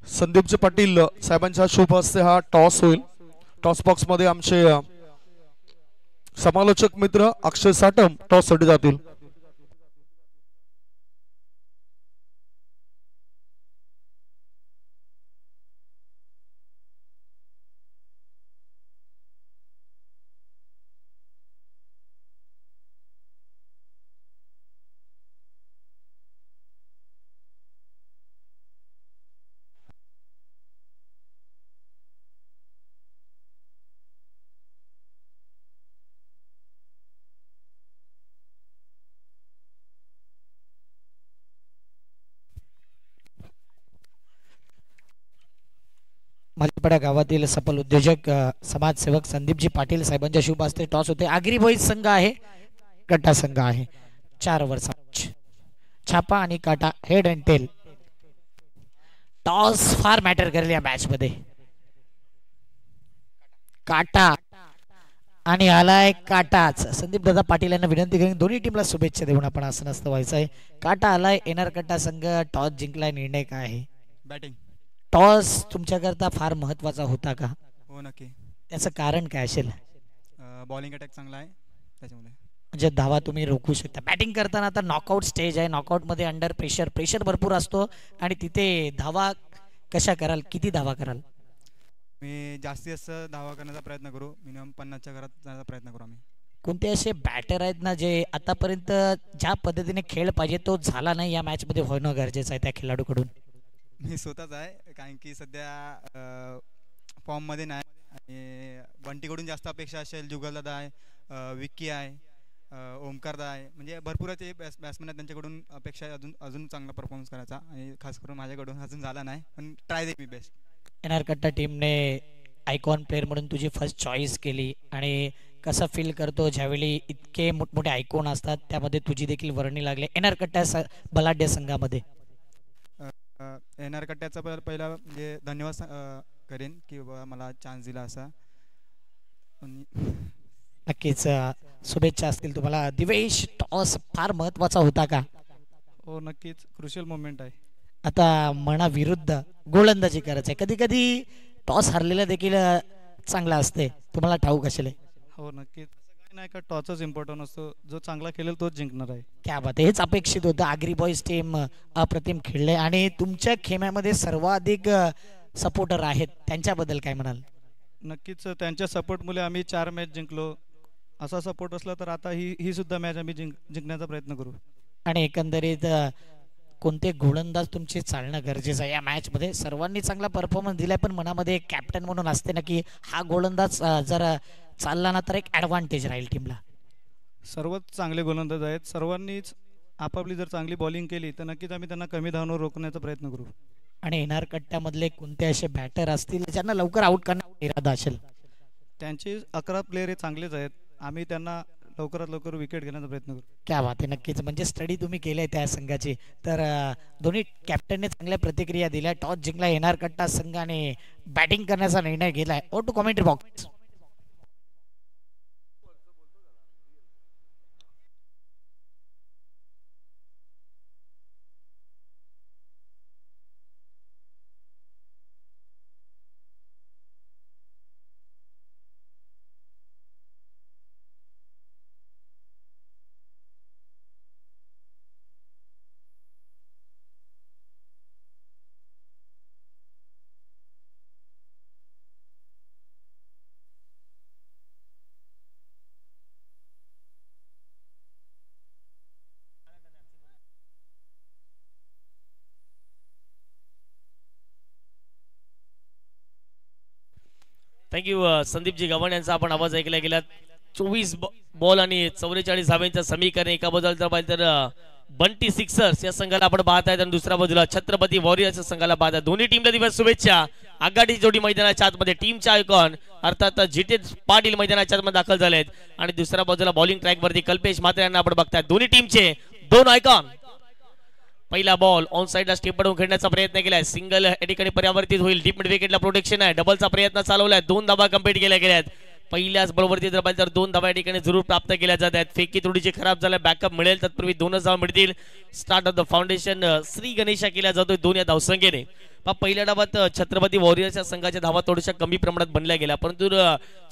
संदीपजी पाटील साहेबांच्या शुभ हस्ते हा टॉस होईल. टॉस बॉक्स मध्ये आमचे समालोचक मित्र अक्षय साटम टॉस साठी जातील. मलपडा गावातील सफल उद्योजक समाजसेवक संदीपजी पाटील साहेबांच्या शुभ हस्ते टॉस होते. आगरी बॉईज संघ आहे, गट्टा संघ आहे. 4 ओव्हरचा मॅच. छापा आणि काटा, हेड अँड टेल. टॉस फार मॅटर करेल या मॅच मध्ये. काटा आणि आलाय काटाच. संदीप दादा पाटील यांना विनंती करेन दोन्ही टीमला शुभेच्छा देऊन आपण असं नसतं व्हायचंय. काटा आलाय, येणार कट्टा संघ टॉस जिंकलाय. निर्णय काय आहे? बॅटिंग. टॉस तुमच्याकरता फार महत्वाचा होता का? हो नक्की. त्याचं कारण काय असेल? बॉलिंग अटॅक चांगला आहे त्याच्यामुळे. म्हणजे धावा तुम्ही रोखू शकता. बॅटिंग करताना आता नॉकआउट स्टेज आहे. नॉकआउट मध्ये अंडर प्रेशर भरपूर असतो आणि तिथे धावा कशा कराल? किती धावा कराल? मी जास्तीत जास्त धावा करण्याचा प्रयत्न करू. मिनिमम 50च्या घरात जाण्याचा प्रयत्न करू आम्ही. कोणते असे बॅटर आहेत ना जे आतापर्यंत ज्या पद्धतीने खेळ पाहिजे तो झाला नाही, या मॅच मध्ये होणं गरजेचं आहे त्या खेळाडूकडून? मी स्वतःच आहे, कारण की सध्या फॉर्ममध्ये नाही. आणि बंटीकडून जास्त अपेक्षा असेल. जुगलदादा आहे, विक्की आहे, ओमकारदा आहे, म्हणजे भरपूर ते बॅट्समॅन आहेत. त्यांच्याकडून अपेक्षा आहे अजून चांगला परफॉर्मन्स करायचा. आणि खास करून माझ्याकडून अजून झाला नाही, पण ट्राय दे मी बेस्ट. एनआर कट्टा टीमने आयकॉन प्लेअर म्हणून तुझी फर्स्ट चॉईस केली आणि कसं फील करतो ज्यावेळी इतके मोठमोठे आयकॉन असतात त्यामध्ये तुझी देखील वर्णी लागली एनआर कट्टा बलाढ्य संघामध्ये? एनआर कट्ट्याचा पहिला म्हणजे धन्यवाद करेन की बाबा मला चान्स दिला असा. नक्कीच शुभेच्छा असतील तुम्हाला. दिवेश, टॉस फार महत्वाचा होता का? हो नक्कीच, क्रुशियल मोमेंट आहे. आता मनाविरुद्ध गोलंदाजी करायचं आहे. कधी कधी टॉस हरलेला देखील चांगला असते, तुम्हाला ठाऊक असेल. हो नक्कीच, काही नाही का टॉसच इम्पॉर्टंट असतो. जो चांगला खेळेल तोच जिंकणार आहे. क्या बात आहे, हेच अपेक्षित होतं. आगरी बॉईज टीम अप्रतिम खेळले आणि तुमच्या खेम्यामध्ये सर्वाधिक सपोर्टर आहेत, त्यांच्याबद्दल काय म्हणाल? नक्कीच, त्यांच्या सपोर्टमुळे आम्ही 4 मॅच जिंकलो. असा सपोर्ट असला तर आता ही सुद्धा मॅच आम्ही जिंकण्याचा प्रयत्न करू. आणि एकंदरीत कोणते गोलंदाज तुमचे चालणं गरजेचं आहे या मॅच मध्ये? सर्वांनी चांगला परफॉर्मन्स दिलाय, पण मनामध्ये एक कॅप्टन म्हणून असते ना की हा गोलंदाज जर चालला ना तर एक ॲडव्हान्टेज राहील टीमला. सर्वच चांगले गोलंदाज आहेत. सर्वांनीच आपापली जर चांगली बॉलिंग केली तर नक्कीच आम्ही त्यांना कमी धावांवर रोखण्याचा प्रयत्न करू. आणि एनआर कट्ट्यामधले कोणते असे बॅटर असतील ज्यांना लवकर आउट करण्याचा इरादा असेल? त्यांचे 11 प्लेयर हे चांगलेच आहेत. आम्ही त्यांना लवकरात लवकर विकेट घेण्याचा प्रयत्न करू. क्या बात आहे. नक्कीच, म्हणजे स्टडी तुम्ही केले त्या संघाची. तर दोन्ही कॅप्टनने चांगल्या प्रतिक्रिया दिल्या. टॉस जिंकला एनआर कट्टा संघाने, बॅटिंग करण्याचा निर्णय घेतलाय. Over to commentary box. Thank you Sandeepji Gavhan यांचा आपण आवाज ऐकला गेला. 24 बॉल आणि 44 धाब्यांचं समीकरण एका बाजूला जर पाहिलं तर बंटी सिक्सर्स या संघाला आपण पाहत आहेत आणि दुसऱ्या बाजूला छत्रपती वॉरियर्स या संघाला पाहत आहेत. दोन्ही टीमला दिवस शुभेच्छा. आघाडी जोडी मैदानाच्या आतमध्ये टीमच्या आयकॉन अर्थात जितेश पाटील मैदानाच्या आतमध्ये दाखल झालेत आणि दुसऱ्या बाजूला बॉलिंग ट्रॅक वरती कल्पेश म्हात्रे यांना आपण बघताय. दोन्ही टीमचे 2 आयकॉन. पहिला बॉल ऑन साइडला स्टेप पडून खेळण्याचा प्रयत्न केलाय. सिंगल या ठिकाणी परावर्तित होईल. डीप मिड विकेटला प्रोटेक्शन आहे. डबलचा प्रयत्न चालवलाय. 2 धावा कंप्लीट केल्या गेल्यात. पहिल्याच बॉलवरती जर पाहिजे तर 2 धावा या ठिकाणी जरूर प्राप्त केल्या जात आहेत. फेकी थोडीशी खराब झाल्या. बॅकअप मिळेल तत्पूर्वी 2च धावा मिळतील. Start of the foundation Shri Ganesha केला जातोय 2 या धावसंख्येने. पहिल्या डावात छत्रपती वॉरियर्सच्या संघाच्या धावा थोड्याशा कमी प्रमाणात बनल्या गेल्या, परंतु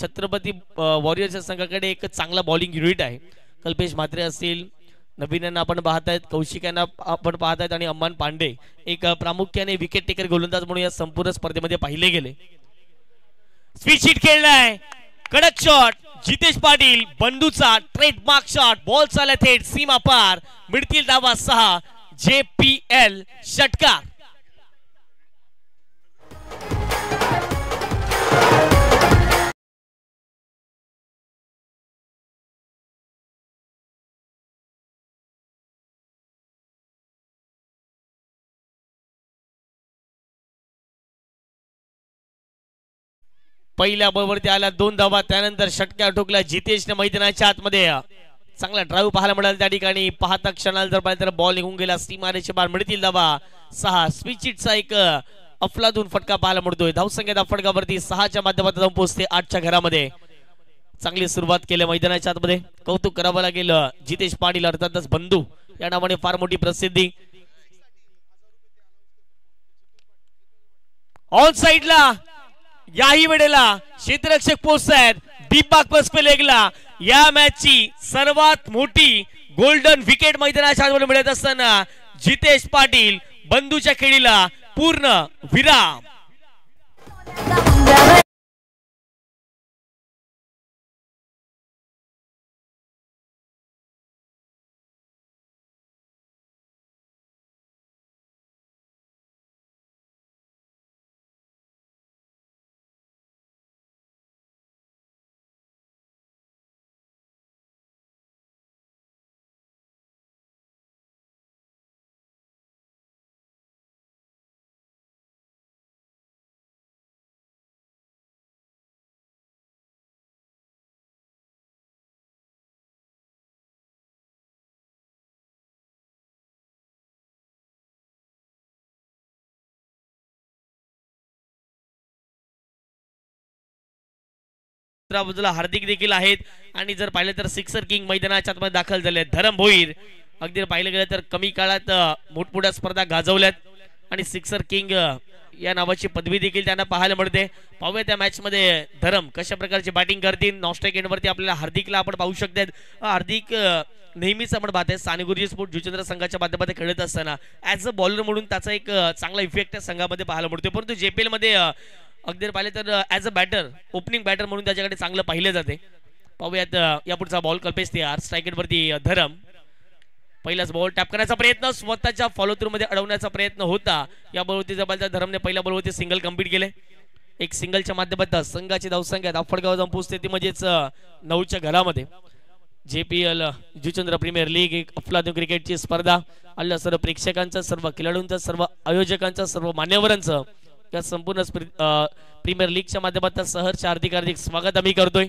छत्रपती वॉरियर्सच्या संघाकडे एक चांगला बॉलिंग युनिट आहे. कल्पेश म्हात्रे असतील, नवीन यांना आपण पाहत आहेत, कौशिक यांना आपण पाहत आहेत आणि अम्मान पांडे एक प्रामुख्याने विकेट टेकर गोलंदाज म्हणून या संपूर्ण स्पर्धेमध्ये पाहिले गेले. स्वीट शीट खेळलाय. कडक शॉट. जितेश पाटील बंधूचा ट्रेडमार्क शॉट. बॉल चालला थेट सीमा पार. मिळतील धावा 6. JPL षटकार. पहिल्या बॉलवरती आला 2 धावा. त्यानंतर षटकार ठोकला जितेशने मैदानाच्या आतमध्ये. चांगला ड्राईव्ह पाहायला मिळाला त्या ठिकाणी. पाहता क्षणाला जर पाहिलं तर बॉल निघून गेला. स्टीमारेचे बार मिळतील धावा 6. स्विचिटचा एक अफलातून फटका पाहायला मिळतोय. धावसंख्या फटकावरती 6च्या माध्यमातून जाऊन पोहोचते 8च्या घरामध्ये. चांगली सुरुवात केली मैदानाच्या आतमध्ये. कौतुक करावं लागेल जितेश पाटील अर्थातच बंधू या नावाने फार मोठी प्रसिद्धी. ऑन साइडला याही वेळेला क्षेत्ररक्षक पोहोचतायत. दीपक पस्पेलेगला या मॅचची सर्वात मोठी गोल्डन विकेट मैदानाच्या आतमध्ये मिळत असताना जितेश पाटील बंधूच्या खेळीला पूर्ण विराम. बाजूला हार्दिक देखील आहेत आणि जर पाहिलं तर सिक्सर किंग मैदानाच्या आतमध्ये दाखल झाले. धरम भोईर अगदी पाहिलं गेलं तर कमी काळात मोठमोठ्या स्पर्धा गाजवल्यात आणि सिक्सर किंग या नावाची पदवी देखील त्यांना पाहायला मिळते. पाहूया त्या मॅच मध्ये धरम कशा प्रकारची बॅटिंग करतील. नॉस्ट्राईक एंडवरती आपल्याला हार्दिकला आपण पाहू शकतात. हार्दिक नेहमीच आपण पाहतोय सानेगुरुजी स्पोर्ट जुचंद्र संघाच्या माध्यमातून खेळत असताना ऍज अ बॉलर म्हणून त्याचा एक चांगला इफेक्ट त्या संघामध्ये पाहायला मिळतो. परंतु JPL मध्ये अगदी पाहिले तर as a batter opening batter म्हणून त्याच्याकडे चांगलं पाहिले जाते. पाहूयात या पुढचा बॉल कल्पेश तयार. स्ट्रायकेट वरती धरम. पहिलाच बॉल टॅप करण्याचा प्रयत्न स्वतःच्या फॉलो थ्रू मध्ये अडवण्याचा प्रयत्न होता. या बॉलवरती जर धरमने पहिल्या बॉलवरती सिंगल कंप्लीट केले. एक सिंगलच्या माध्यमातून संघाची धावसंख्या दाफडगाव जाऊन पोहोचते ती म्हणजेच 9च्या घरामध्ये. JPL जुचंद्र प्रीमियर लीग एक अफलातून क्रिकेटची स्पर्धा. आल्या सर्व प्रेक्षकांचं, सर्व खेळाडूंचं, सर्व आयोजकांचं, सर्व मान्यवरांचं या संपूर्ण प्रीमियर लीगच्या माध्यमातून सहर्ष हार्दिक हार्दिक स्वागत आम्ही करतोय.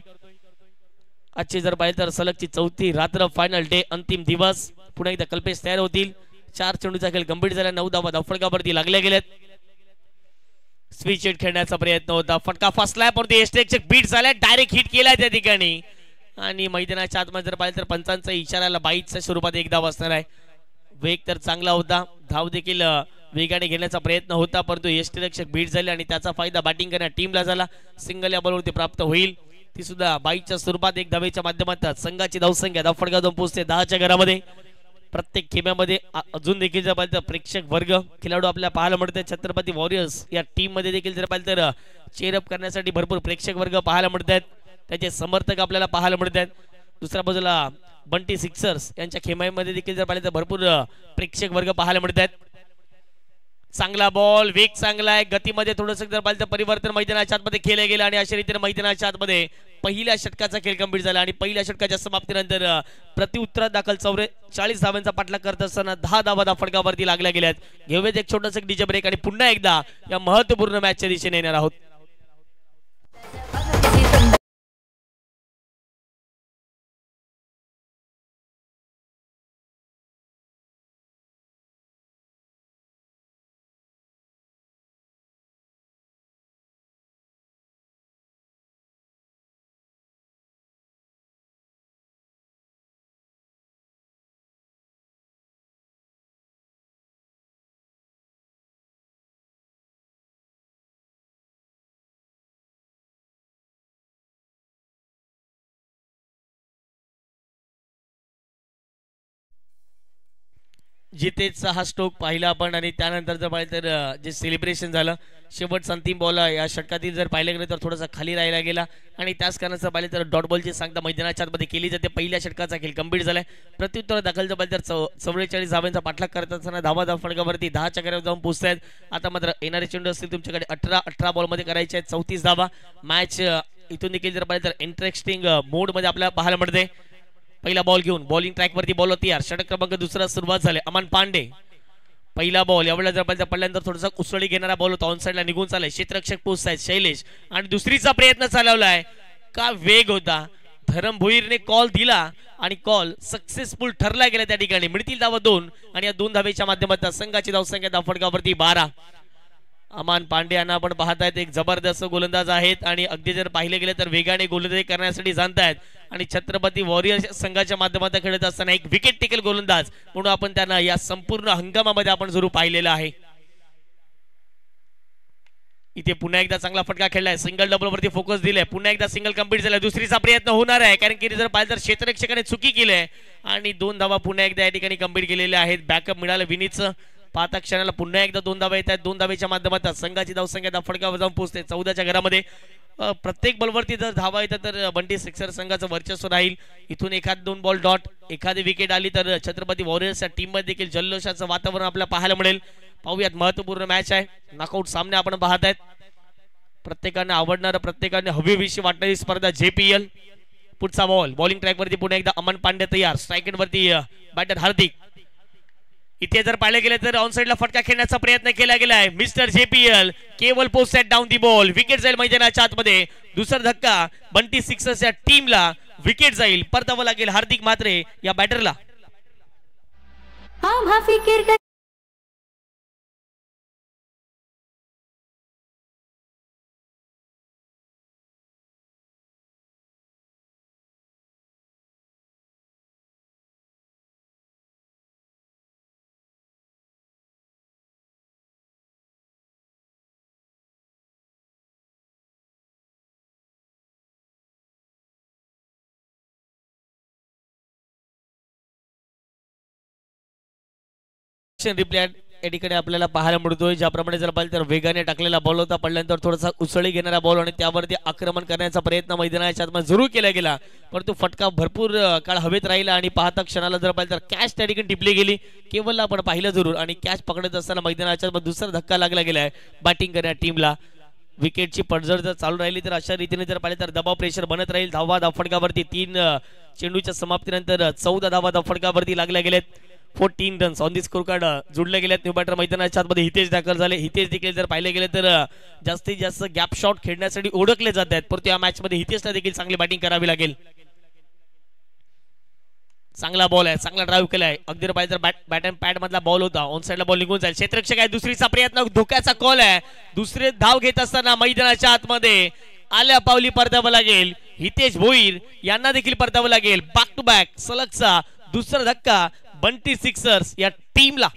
आजची जर पाहिलं तर सलगची 4थी रात्र फायनल डे अंतिम दिवस. पुन्हा एकदा कल्पेश तयार होतील. 4 चेंडूचा खेळ गंभीर झाला. 9 धावा धावफटकावरती लागल्या गेल्यात. स्विच हिट खेळण्याचा प्रयत्न होता. फटका फसलाय परंतु एस्टेकचेक बीट झालाय. डायरेक्ट हिट केलाय त्या ठिकाणी आणि मैदानाच्या आतमध्ये जर पाहिलं तर पंचांचा इशाराला बाईटच्या स्वरूपात एक धाव असणार आहे. वेग तर चांगला होता. धाव देखील वेगाने घेण्याचा प्रयत्न होता परंतु यष्टीरक्षक बीट झाले आणि त्याचा फायदा बॅटिंग करणाऱ्या टीमला झाला. सिंगल या बॉलवरती प्राप्त होईल. ती सुद्धा बाईटच्या स्वरूपात एक धावेच्या माध्यमातून संघाची धावसंख्या धावफटका जाऊन पोहोचते 10च्या घरामध्ये. प्रत्येक खेम्यामध्ये अजून देखील जर पाहिलं तर प्रेक्षक वर्ग खेळाडू आपल्याला पाहायला मिळते. छत्रपती वॉरियर्स या टीम मध्ये देखील जर पाहिलं तर चेअरअप करण्यासाठी भरपूर प्रेक्षक वर्ग पाहायला मिळतात. त्याचे समर्थक आपल्याला पाहायला मिळतात. दुसऱ्या बाजूला बंटी सिक्सर्स यांच्या खेमाईमध्ये देखील जर पाहिलं तर भरपूर प्रेक्षक वर्ग पाहायला मिळतात. चांगला बॉल, वेग चांगला आहे. गतीमध्ये थोडंसं जर पाहिलं तर परिवर्तन मैदानाच्या आतमध्ये केले गेले आणि अशा रीतीने मैदानाच्या आतमध्ये पहिल्या षटकाचा खेळ कंप्लीट झाला आणि पहिल्या षटकाच्या समाप्तीनंतर प्रतिउत्तरात दाखल 44 धावांचा पाठलाग करत असताना 10 धावा धावफटकावरती लागल्या गेल्यात. घेऊयात एक छोटासा डीजे ब्रेक आणि पुन्हा एकदा या महत्त्वपूर्ण मॅचच्या दिशेने येणार आहोत. जितेशचा हा स्ट्रोक पाहिला आपण आणि त्यानंतर जर पाहिलं तर जे सेलिब्रेशन झालं शेवटचा अंतिम बॉल या षटकातील जर पाहिलं गेलं तर थोडासा खाली राहिला गेला आणि त्याच कारणाचं पाहिलं तर डॉट बॉलची सांगता मैदानाच्या आतमध्ये केली जाते. पहिल्या षटकाचा खेळ कंप्लीट झालाय. प्रत्युत्तर दाखल जर पाहिलं तर 44 धावांचा पाठलाग करत असताना धावा धावफटकावरती 10च्या घरावर जाऊन पोहोचतायत. आता मात्र येणारे चेंडू असतील तुमच्याकडे 18 बॉलमध्ये करायचे आहेत 34 धावा. मॅच इथून देखील जर पाहिलं तर इंटरेस्टिंग मोडमध्ये आपल्याला पाहायला मिळते. पहिला बॉल घेऊन बॉलिंग ट्रॅक वरती बॉल होती यार. षटक क्रमांक दुसरा सुरुवात झाली. अमन पांडे पहिला बॉल यावेळेला जर पाहिलं पडल्यानंतर थोडासा उसळी घेणारा बॉल होता. ऑन साइडला निघून चाललाय. क्षेत्ररक्षक पोहोचतायत शैलेश आणि दुसरीचा प्रयत्न चालवलाय. का वेग होता. धरम भोईरने कॉल दिला आणि कॉल सक्सेसफुल ठरला गेला त्या ठिकाणी. मिळतील धावा 2 आणि या 2 धावेच्या माध्यमातून संघाची धावसंख्या धावफटकावरती 12. अमान पांडे यांना आपण पाहतायत, एक जबरदस्त गोलंदाज आहेत आणि अगदी जर पाहिले गेले तर वेगाने गोलंदाजी करण्यासाठी जाणतायत आणि छत्रपती वॉरियर्स संघाच्या माध्यमातून खेळत असताना एक विकेट टेकल गोलंदाज म्हणून आपण त्यांना या संपूर्ण हंगामामध्ये आपण जरूर पाहिलेला आहे. इथे पुन्हा एकदा चांगला फटका खेळलाय, सिंगल डबल वरती फोकस दिलाय, पुन्हा एकदा सिंगल कंप्लीट झालाय, दुसरीचा प्रयत्न होणार आहे कारण की जर पाहिलं तर क्षेत्ररक्षकाने चुकी केली आहे आणि 2 धावा पुन्हा एकदा या ठिकाणी कंप्लीट केलेल्या आहेत. बॅकअप मिळालं विनीतचं. पाहता क्षणाला पुन्हा एकदा 2 धावा येत आहेत. 2 धावेच्या माध्यमातून संघाची धावसंख्या फटकावर जाऊन पोहोचते 14च्या घरामध्ये. प्रत्येक बॉलवरती जर धावा येतात तर बंटी सिक्सर संघाचं वर्चस्व राहील. इथून 1-2 बॉल डॉट, एखादी विकेट आली तर छत्रपती वॉरियर्सच्या टीम मध्ये देखील जल्लोषाचं वातावरण आपल्याला पाहायला मिळेल. पाहूयात, महत्वपूर्ण मॅच आहे, नॉकआउट सामने आपण पाहत आहेत. प्रत्येकाने आवडणारं, प्रत्येकाने हवीविषयी वाटणारी स्पर्धा JPL. पुढचा बॉल बॉलिंग ट्रॅक वरती पुन्हा एकदा अमन पांडे तयार, स्ट्राइक एंड वरती बॅटर हार्दिक. इथे जर पाहिले गेले तर ऑन साइडला फटका खेळण्याचा प्रयत्न केला गेलाय. मिस्टर JPL केवळ post set down the ball, wicket जाईल मैदानाच्या आतमध्ये. दुसरा धक्का बंटी सिक्सर्स या टीमला, विकेट जाईल, परतावं लागेल हार्दिक म्हात्रे या बॅटरला. रिप्ले या ठिकाणी आपल्याला पाहायला मिळतोय. ज्याप्रमाणे जर पाहिलं तर वेगाने टाकलेला बॉल होता, पडल्यानंतर थोडासा उसळी घेणारा बॉल आणि त्यावरती आक्रमण करण्याचा प्रयत्न मैदानाच्या आतमध्ये जरूर केला गेला, परंतु फटका भरपूर काळ हवेत राहिला आणि पाहता क्षणाला जर पाहिलं तर कॅच त्या ठिकाणी टिपली गेली. केवळ आपण पाहिलं जरूर आणि कॅच पकडत असताना मैदानाच्या दुसरा धक्का लागला गेलाय बॅटिंग करणाऱ्या टीमला. विकेटची पडझड जर चालू राहिली तर अशा रीतीने जर पाहिलं तर दबाव प्रेशर बनत राहील. धावा धावफटकावरती 3 चेंडूच्या समाप्तीनंतर 14 धावा धावफटकावरती लागल्या गेलेत. 14 runs on the score card जुडले गेलेत. न्यू बॅटर मैदानाच्या आतमध्ये हितेश दाखल झाले. हितेश देखील जर पाहिले गेले तर जास्तीत जास्त गॅप शॉट खेळण्यासाठी ओळखले जात आहेत, परंतु या मॅच मध्ये हितेशला देखील चांगली बॅटिंग करावी लागेल. चांगला बॉल आहे, चांगला ड्राईव्ह केलाय. अगदी जर पाहिजे तर बॅट अँड पॅड मधला बॉल होता, ऑन साइडला बॉल निघून जाईल. क्षेत्ररक्षक आहे, दुसरीचा प्रयत्न, धोक्याचा कॉल आहे. दुसरे धाव घेत असताना मैदानाच्या आतमध्ये आल्या पावली परतावं लागेल. हितेश भोईर यांना देखील परतावं लागेल. बॅक टू बॅक सलगचा दुसरा धक्का बंटी सिक्सर्स या टीमला.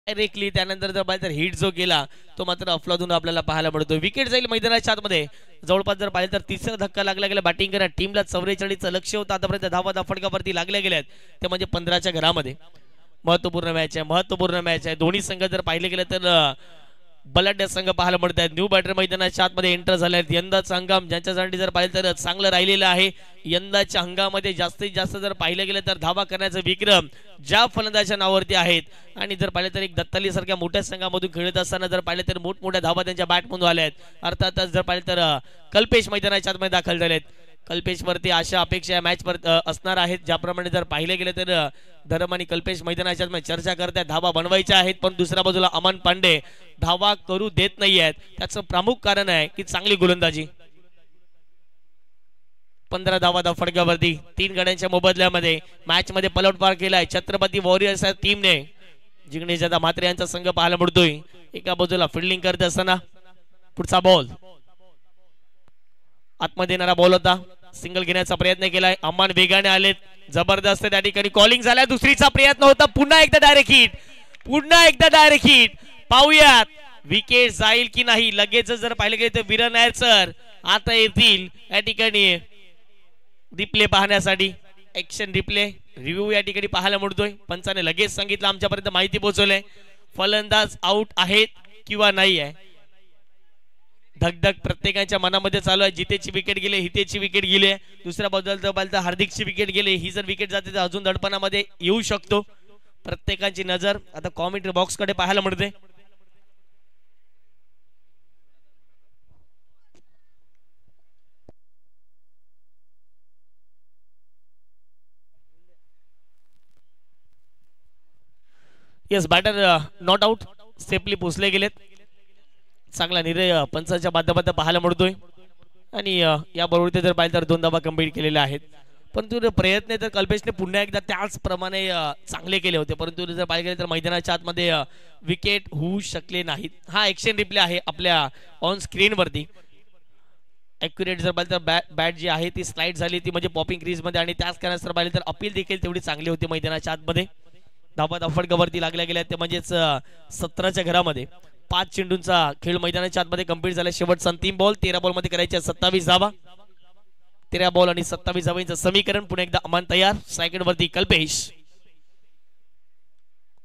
डायरेक्टली त्यानंतर जर पाहिलं तर हिट जो गेला तो मात्र अफलातून आपल्याला पाहायला मिळतो. विकेट जाईल मैदानाच्या आतमध्ये. जवळपास जर पाहिलं तर तिसरा धक्का लागला गेला बॅटिंग करा टीमला. 44चं लक्ष होतं, आतापर्यंत धावा फटकावरती लागल्या गेल्यात ते म्हणजे 15च्या घरामध्ये. महत्वपूर्ण मॅच आहे, महत्वपूर्ण मॅच आहे. दोन्ही संघ जर पाहिले गेले तर बलाढ्य संघ पाहायला मिळत आहेत. न्यू बॅटर मैदानाच्या आतमध्ये एंटर झाले आहेत. यंदाचा हंगाम ज्यांच्यासाठी जर पाहिलं तर चांगलं राहिलेलं आहे. यंदाच्या हंगामामध्ये जास्तीत जास्त जर पाहिलं गेलं तर धावा करण्याचा विक्रम ज्या फलंदाजाच्या नावावरती आहेत आणि जर पाहिलं तर एक दत्ताली सारख्या मोठ्या संघामधून खेळत असताना जर पाहिलं तर मोठमोठ्या धावा त्यांच्या बॅटमधून आल्या आहेत. अर्थातच जर पाहिलं तर कल्पेश मैदानाच्या आतमध्ये दाखल झाले आहेत. कल्पेश वरती अशा अपेक्षा या मॅच वर असणार आहेत. ज्याप्रमाणे जर पाहिले गेले तर धरम आणि कल्पेश मैदानाच्या चर्चा करतात, धावा बनवायच्या आहेत, पण दुसऱ्या बाजूला अमन पांडे धावा करू देत नाही आहेत. त्याचं प्रमुख कारण आहे की चांगली गोलंदाजी. 15 धावा फटक्यावरती 3 गड्यांच्या मोबदल्यामध्ये मॅच मध्ये पलटवार केलाय छत्रपती वॉरियर्स या टीमने. जिग्नेश दादा म्हात्रे यांचा संघ पाहायला मिळतोय. एका बाजूला फिल्डिंग करत असताना पुढचा बॉल आतमध्ये येणारा बॉल होता, सिंगल घेण्याचा प्रयत्न केलाय. अम्मान वेगाने आलेत, जबरदस्त त्या ठिकाणी कॉलिंग झालाय. दुसरीचा प्रयत्न होता, पुन्हा एकदा डायरेक्ट हिट, पुन्हा एकदा डायरेक्ट हिट. पाहूयात विकेट जाईल की नाही. लगेच जर पाहिलं गेलं तर विरन नायर सर आता येतील या ठिकाणी रिप्ले पाहण्यासाठी. ऍक्शन रिप्ले रिव्ह्यू या ठिकाणी पाहायला मिळतोय. पंचाने लगेच सांगितलं, आमच्यापर्यंत माहिती पोहोचवलंय फलंदाज आउट आहेत किंवा नाही आहे. धगधग प्रत्येकाच्या मनामध्ये चालू आहे. जितेची विकेट गेली, हितेची विकेट गेली, दुसऱ्या बाजूला हार्दिकची विकेट गेली. ही जर विकेट जाते तर अजून दडपणामध्ये येऊ शकतो. प्रत्येकाची नजर आता कॉमेंट्री बॉक्स कडे पाहायला मिळते. Yes, batter not out, safely पोचले गेलेत. चांगला निर्णय पंचांच्या माध्यमातून पाहायला मिळतोय. आणि याबरोबर ते जर पाहिलं तर 2 धावा कंप्लीट केलेल्या आहेत. परंतु प्रयत्न तर कल्पेशने पुन्हा एकदा त्याचप्रमाणे चांगले केले होते. परंतु जर पाहिलं गेले तर मैदानाच्या आतमध्ये विकेट होऊ शकले नाहीत. हा ॲक्शन रिप्ले आहे आपल्या ऑन स्क्रीनवरती. ॲक्युरेट जर पाहिलं तर बॅट जी आहे ती स्लाइड झाली, ती म्हणजे पॉपिंग क्रीजमध्ये. आणि त्याच कारणास जर पाहिलं तर अपील देखील तेवढी चांगली होती मैदानाच्या आतमध्ये. धाबा फटकावरती लागल्या गेल्या ते म्हणजेच 17च्या घरामध्ये 5 चेंडूंचा खेळ मैदानाच्या आतमध्ये कंप्लीट झाला. शेवटचा 3 बॉल 13 बॉल मध्ये करायचे 27 धावा. 13 बॉल आणि 27 धावांचं समीकरण. पुन्हा एकदा अमान तयार. सेकंड वरती कल्पेश.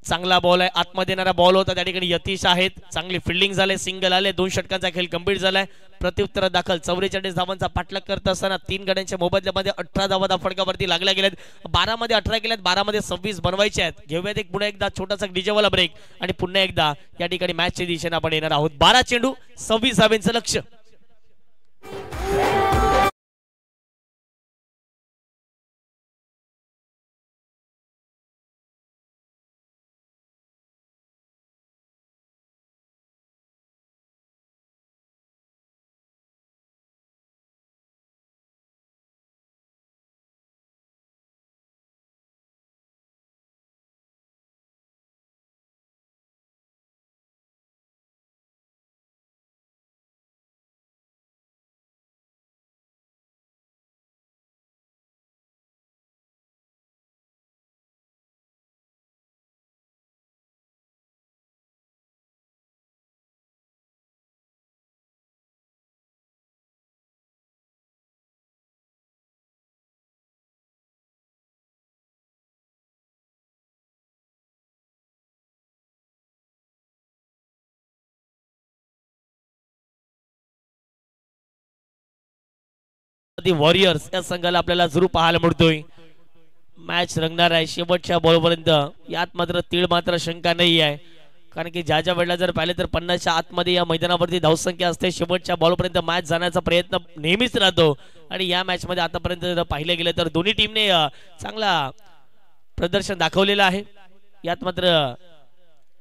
चांगला बॉल आहे, आतमध्ये येणारा बॉल होता, त्या ठिकाणी यतीश आहेत. चांगली फिल्डिंग झाले, सिंगल आले, 2 षटकांचा खेळ कंप्लीट झालाय. प्रत्युत्तर दाखल 44 धावांचा पाठलाग करत असताना 3 गड्यांच्या मोबदल्यामध्ये 18 धावा फटकावरती लागल्या गेल्यात. 12 मध्ये 18 केल्यात, 12 मध्ये 26 बनवायचे आहेत. घेऊयात एक पुन्हा एकदा छोटासा डीजेवाला ब्रेक आणि पुन्हा एकदा या ठिकाणी मॅचच्या दिशेने आपण येणार आहोत. 12 चेंडू 26 धावांचं लक्ष्य. वॉरियर्स या संघाला आपल्याला जरूर पाहायला मिळतोय. मॅच रंगणार आहे शेवटच्या बॉलपर्यंत. यात मात्र तीळ मात्र शंका नाही आहे, कारण की ज्या वेळेला जर पाहिले तर 50च्या आतमध्ये या मैदानावरती धावसंख्या असते. शेवटच्या बॉलपर्यंत मॅच जाण्याचा प्रयत्न नेहमीच राहतो. आणि या मॅच मध्ये आतापर्यंत जर पाहिलं गेलं तर दोन्ही टीमने चांगला प्रदर्शन दाखवलेलं आहे. यात मात्र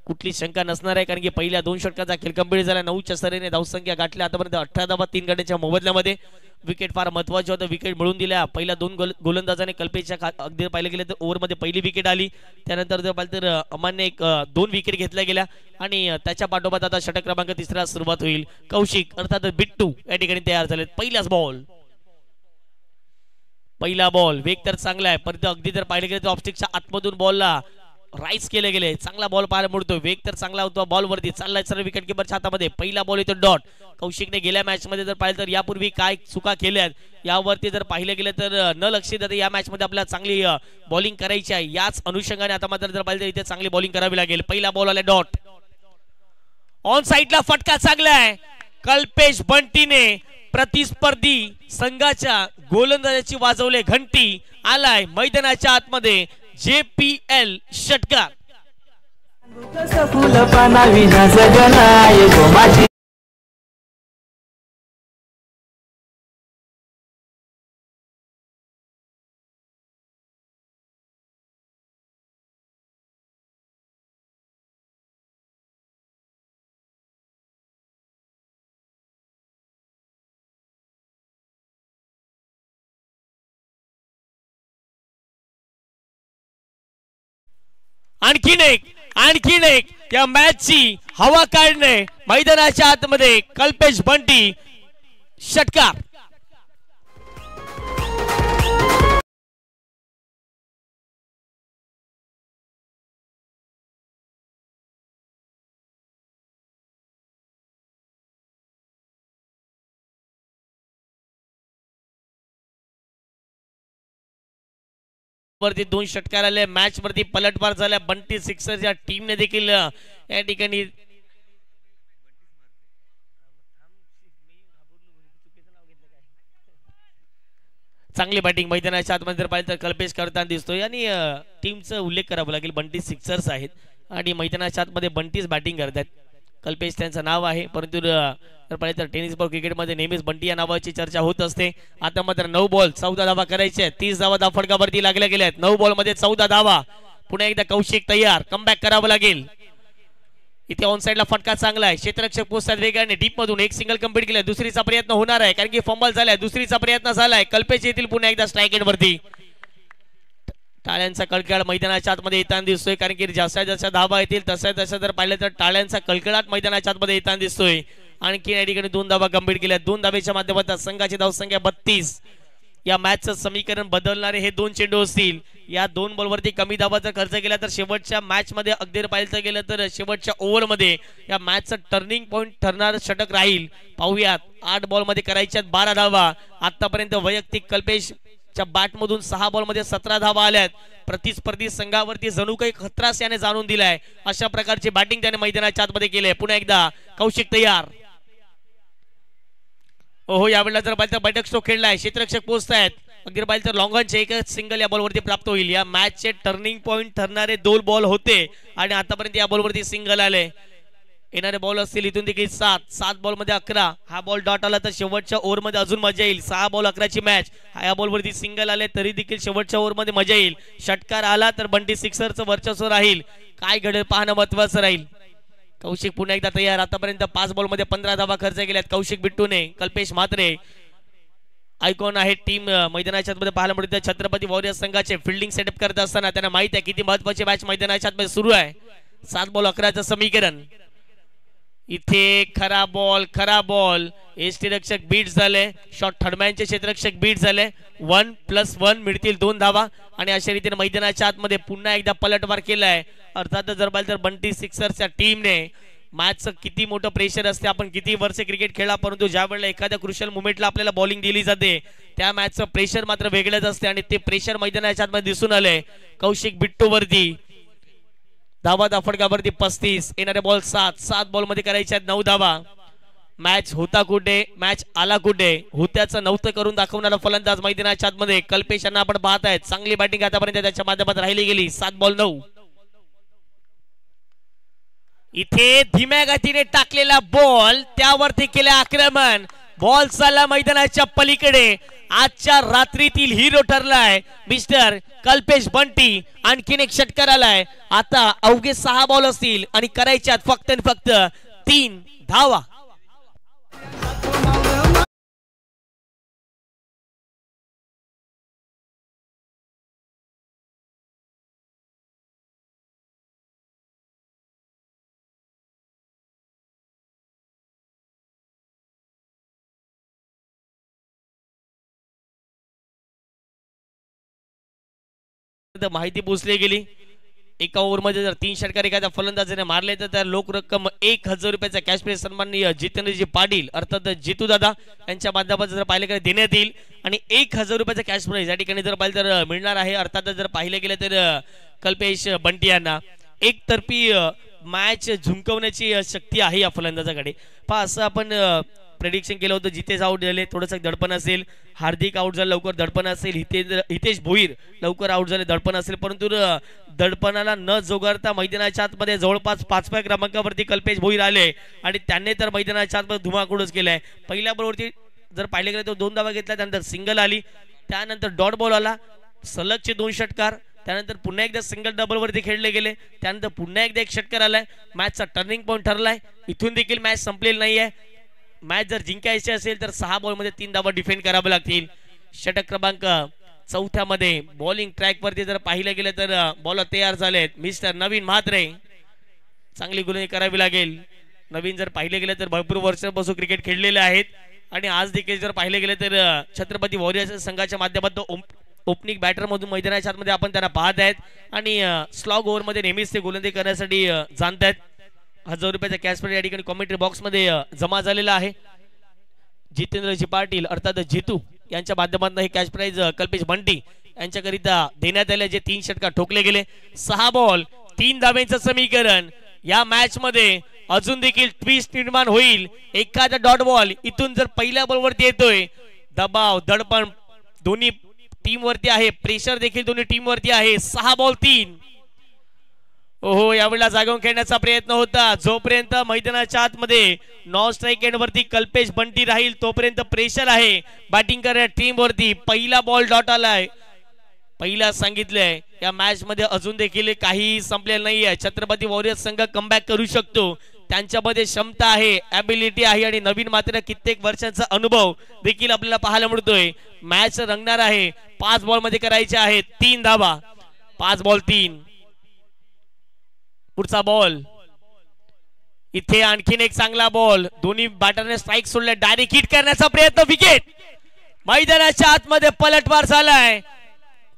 कुठली शंका नसणार आहे, कारण की पहिल्या 2 षटकांचा खेळ कंप्लीट झाला. 9च्या सरीने धावसंख्या गाठल्या. आतापर्यंत 18 धावा 3 गड्यांच्या मोबदल्यामध्ये. विकेट फार महत्वाचे होतं, विकेट मिळून दिल्या. पहिल्या 2 गोलंदाजाने कल्पेशच्या अगदी पाहिलं गेलं तर ओव्हरमध्ये पहिली विकेट आली. त्यानंतर जर पाहिलं तर अमानने 2 विकेट घेतल्या गेल्या. आणि त्याच्या पाठोपाठ आता षटक क्रमांक 3 सुरुवात होईल. कौशिक अर्थात बिट्टू या ठिकाणी तयार झाले. पहिला बॉल वेग तर चांगला आहे, परंतु अगदी जर पाहिलं गेलं तर ऑफस्टिकच्या आतमधून बॉलला राईस केले गेले. चांगला बॉल पाहायला मिळतो, वेग तर चांगला होतो. बॉल वरती चाललाय सर्व विकेट किपरच्या हातामध्ये. पहिला बॉल येतो डॉट. कौशिकने गेल्या मॅच मध्ये जर पाहिलं तर यापूर्वी काय चुका केल्यात यावरती जर पाहिलं गेलं तर न लक्ष देता या मॅच मध्ये आपल्याला चांगली बॉलिंग करायची आहे. याच अनुषंगाने आता मात्र जर पाहिलं तर इथे चांगली बॉलिंग करावी लागेल. पहिला बॉल आला डॉट. ऑन साइडला फटका चांगला आहे. कल्पेश बंटीने प्रतिस्पर्धी संघाच्या गोलंदाजाची वाजवले घंटी. आलाय मैदानाच्या आतमध्ये JPL षटकार. आणखीन एक या मॅचची हवा काढणे मैदानाच्या आतमध्ये. कल्पेश बंटी षटकार. वरती 2 षटकार आले. मॅच वरती पलटवार झाल्या. बंटी सिक्सर या टीमने देखील या ठिकाणी चांगली बॅटिंग मैदानाच्या आतमध्ये जर पाहिलं तर कल्पेश करताना दिसतोय आणि टीमचा उल्लेख करावा लागेल. बंटी सिक्सर्स आहेत आणि मैदानाच्या आतमध्ये बंटीच बॅटिंग करतात. कल्पेश त्यांचं नाव आहे, परंतु जर पाहिलं तर टेनिस बॉल क्रिकेटमध्ये नेहमीच बंटी या नावाची चर्चा होत असते. आता मात्र 9 बॉल 14 धावा करायचे आहेत. 30 धावा धावफटकावरती लागल्या गेल्या आहेत. 9 बॉल मध्ये 14 धावा. पुन्हा एकदा कौशिक तयार, कमबॅक करावं लागेल. इथे ऑन साइडला फटका चांगला आहे. क्षेत्ररक्षक पोहोचतात वेगाने डीप मधून. एक सिंगल कंप्लीट केलाय. दुसरीचा प्रयत्न होणार आहे कारण की फंबल झालाय. दुसरीचा प्रयत्न झालाय. कल्पेश येतील पुन्हा एकदा स्ट्राईक एंड वरती. टाळ्यांचा कळकळाट मैदानाच्या आतमध्ये येताना दिसतोय कारण की जशा जशा धावा येतील तशा तशा जर पाहिलं तर टाळ्यांचा कळकळाट मैदानाच्या आतमध्ये येताना दिसतोय. आणखी या ठिकाणी 2 धावा कंप्लीट केल्या. 2 धावेच्या माध्यमातून संघाची धावसंख्या 32. या मॅचचं समीकरण बदलणारे हे 2 चेंडू असतील. या 2 बॉलवरती कमी धावा जर खर्च केला तर शेवटच्या मॅच मध्ये अगदी पाहिलं गेलं तर शेवटच्या ओव्हर मध्ये या मॅचचं टर्निंग पॉइंट ठरणार षटक राहील. पाहूयात 8 बॉल मध्ये करायच्यात 12 धावा. आतापर्यंत वैयक्तिक कल्पेशच्या बॅट मधून 6 बॉल मध्ये 17 धावा आल्यात. प्रतिस्पर्धी संघावरती जणू काही खतरास याने जाणून दिलाय. अशा प्रकारची बॅटिंग त्याने मैदानाच्या आतमध्ये केली. पुन्हा एकदा कौशिक तयार. ओहो, यावेळेला जर पाहिलं तर बैठक स्ट्रोक खेळलाय. क्षेत्ररक्षक पोहोचतायत. अगदी पाहिलं तर लॉंगॉनचे एकच सिंगल या बॉलवरती प्राप्त होईल. या मॅचचे टर्निंग पॉइंट ठरणारे 2 बॉल होते आणि आतापर्यंत या बॉलवरती सिंगल आले. येणारे बॉल असतील इथून देखील 7 बॉल मध्ये 11. हा बॉल डॉट आला तर शेवटच्या ओव्हर मध्ये अजून मजा येईल. 6 बॉल 11ची मॅच. या बॉलवरती सिंगल आले तरी देखील शेवटच्या ओव्हर मध्ये मजा येईल. षटकार आला तर बंटी सिक्सरचं वर्चस्व राहील. काय घडेल पाहणं महत्वाचं राहील. कौशिक पुन्हा एकदा तयार. आतापर्यंत 5 बॉल मध्ये 15 धावा खर्च केल्यात कौशिक बिट्टूने. कल्पेश म्हात्रे आयकॉन आहे टीम मैदानाच्या आतमध्ये पाहायला मिळते. छत्रपती वॉरियर्स संघाचे फिल्डिंग सेटअप करत असताना त्यांना माहित आहे किती महत्वाची मॅच मैदानाच्या आतमध्ये सुरू आहे. 7 बॉल 11चं समीकरण. इथे खरा बॉल एसटी रक्षक बीट झाले. शॉट थर्डमॅनचे क्षेत्ररक्षक बीट झाले. 1+1 मिळतील 2 धावा आणि अशा रीतीने मैदानाच्या आतमध्ये पुन्हा एकदा पलटवार केलाय. अर्थात जर पाहिलं तर बंटी सिक्सरच्या टीमने मॅचचं किती मोठं प्रेशर असते. आपण किती वर्ष क्रिकेट खेळा, परंतु ज्या वेळेला एखाद्या क्रुशियल मुवमेंटला आपल्याला बॉलिंग दिली जाते त्या मॅचचं प्रेशर मात्र वेगळंच असते आणि ते प्रेशर मैदानाच्या आतमध्ये दिसून आलंय. कौशिक बिट्टू वरती धावा फटकावरती 35. येणारे बॉल 7 बॉल मध्ये करायचे आहेत 9 धावा. मॅच होता कुठे, मॅच आला कुठे, होत्याचं नव्हतं करून दाखवणारा फलंदाज मैदानाच्या आतमध्ये कल्पेश यांना आपण पाहत आहेत. चांगली बॅटिंग आतापर्यंत त्याच्या माध्यमात राहिली गेली. 7 बॉल 9. इथे धीम्या गतीने टाकलेला बॉल त्यावरती केले आक्रमण. बॉल चालला मैदानाच्या पलीकडे. आजच्या रात्रीतील हिरो ठरलाय मिस्टर कल्पेश बंटी. आणखीन एक षटकार आलाय. आता अवघे 6 बॉल असतील आणि करायच्यात फक्त आणि फक्त 3 धावा. माहिती पोचली गेली. एका ओव्हर मध्ये जर 3 षटकार एखाद्या फलंदाजाने मारले तर त्या लोक रक्कम 1000 रुपयाचा कॅश प्राइज सन्माननीय जितेंद्रजी पाटील अर्थात जितू दादा यांच्या माध्यमातून जर पाहिलं गेलं देण्यात येईल आणि 1000 रुपयाचा कॅश प्राइज या ठिकाणी जर पाहिलं तर मिळणार आहे. अर्थात जर पाहिलं गेलं तर कल्पेश बंटी यांना एकतर्फी मॅच झुंकवण्याची शक्ती आहे या फलंदाजाकडे. पहा असं आपण प्रेडिक्शन केलं होतं. जितेश आउट झाले थोडंसं दडपण असेल. हार्दिक आउट झालं लवकर दडपण असेल. हितेश भोईर लवकर आउट झाले दडपण असेल. परंतु दडपणाला न जोगारता मैदानाच्या आतमध्ये जवळपास 5व्या क्रमांकावरती कल्पेश भोईर आले आणि त्यांनी तर मैदानाच्या आतमध्ये धुमाकूळच केलाय. पहिल्या बॉलवरती जर पाहिलं गेलं तर 2 धावा घेतल्या. त्यानंतर सिंगल आली. त्यानंतर डॉट बॉल आला. सलगचे 2 षटकार. त्यानंतर पुन्हा एकदा सिंगल डबल वरती खेळले गेले. त्यानंतर पुन्हा एकदा एक षटकार आलाय. मॅचचा टर्निंग पॉइंट ठरलाय. इथून देखील मॅच संपलेली नाहीये. मॅच जर जिंकायची असेल तर 6 बॉल मध्ये 3 धावा डिफेंड करावे लागतील. षटक क्रमांक 4 मध्ये बॉलिंग ट्रॅक वरती जर पाहिलं गेलं तर बॉलर तयार झालेत मिस्टर नवीन म्हात्रे. चांगली गोलंदाजी करावी लागेल. नवीन जर पाहिलं गेलं तर भरपूर वर्षापासून क्रिकेट खेळलेले आहेत आणि आज देखील जर पाहिलं गेलं तर छत्रपती वॉरियर्स संघाच्या माध्यमातून ओपनिंग बॅटर मधून मैदानाच्या आतमध्ये आपण त्यांना पाहत आहेत आणि स्लॉग ओव्हर मध्ये नेहमीच ते गोलंदाजी करण्यासाठी जाणत आहेत. 1000 रुपयाचा कॅश प्राइज या ठिकाणी कॉमेंट्री बॉक्स मध्ये जमा झालेला आहे. जितेंद्रजी पाटील अर्थात जितू यांच्या माध्यमातून हे कॅश प्राइज कल्पेश बंटी यांच्याकरिता देण्यात आले जे 3 षटकार ठोकले गेले. 6 बॉल 3 धाब्यांचं समीकरण. या मॅच मध्ये अजून देखील ट्विस्ट निर्माण होईल. एखादा डॉट बॉल इथून जर पहिल्या बॉलवरती येतोय दबाव दडपण दोन्ही टीम वरती आहे, प्रेशर देखील दोन्ही टीम वरती आहे. 6 बॉल 3. ओहो, यावेळेला जागेवर खेळण्याचा प्रयत्न होता. जोपर्यंत मैदानाच्या आतमध्ये नॉन स्ट्राईक एंड वरती कल्पेश बंटी राहील तोपर्यंत प्रेशर आहे बॅटिंग करणाऱ्या टीम वरती. पहिला बॉल डॉट आलाय. पहिला सांगितलंय या मॅच मध्ये अजून देखील काही संपलेलं नाहीये. छत्रपती वॉरियर्स संघ कमबॅक करू शकतो. त्यांच्यामध्ये क्षमता आहे, ॲबिलिटी आहे आणि नवीन मात्र कित्येक वर्षांचा अनुभव देखील आपल्याला पाहायला मिळतोय. मॅच रंगणार आहे. 5 बॉल मध्ये करायचे आहेत 3 धावा. 5 बॉल 3. पुढचा बॉल इथे आणखीन एक चांगला बॉल. दोन्ही बॅटरने स्ट्राईक सोडले. डायरेक्ट हिट करण्याचा प्रयत्न. विकेट. मैदानाच्या आतमध्ये पलटवार झालाय.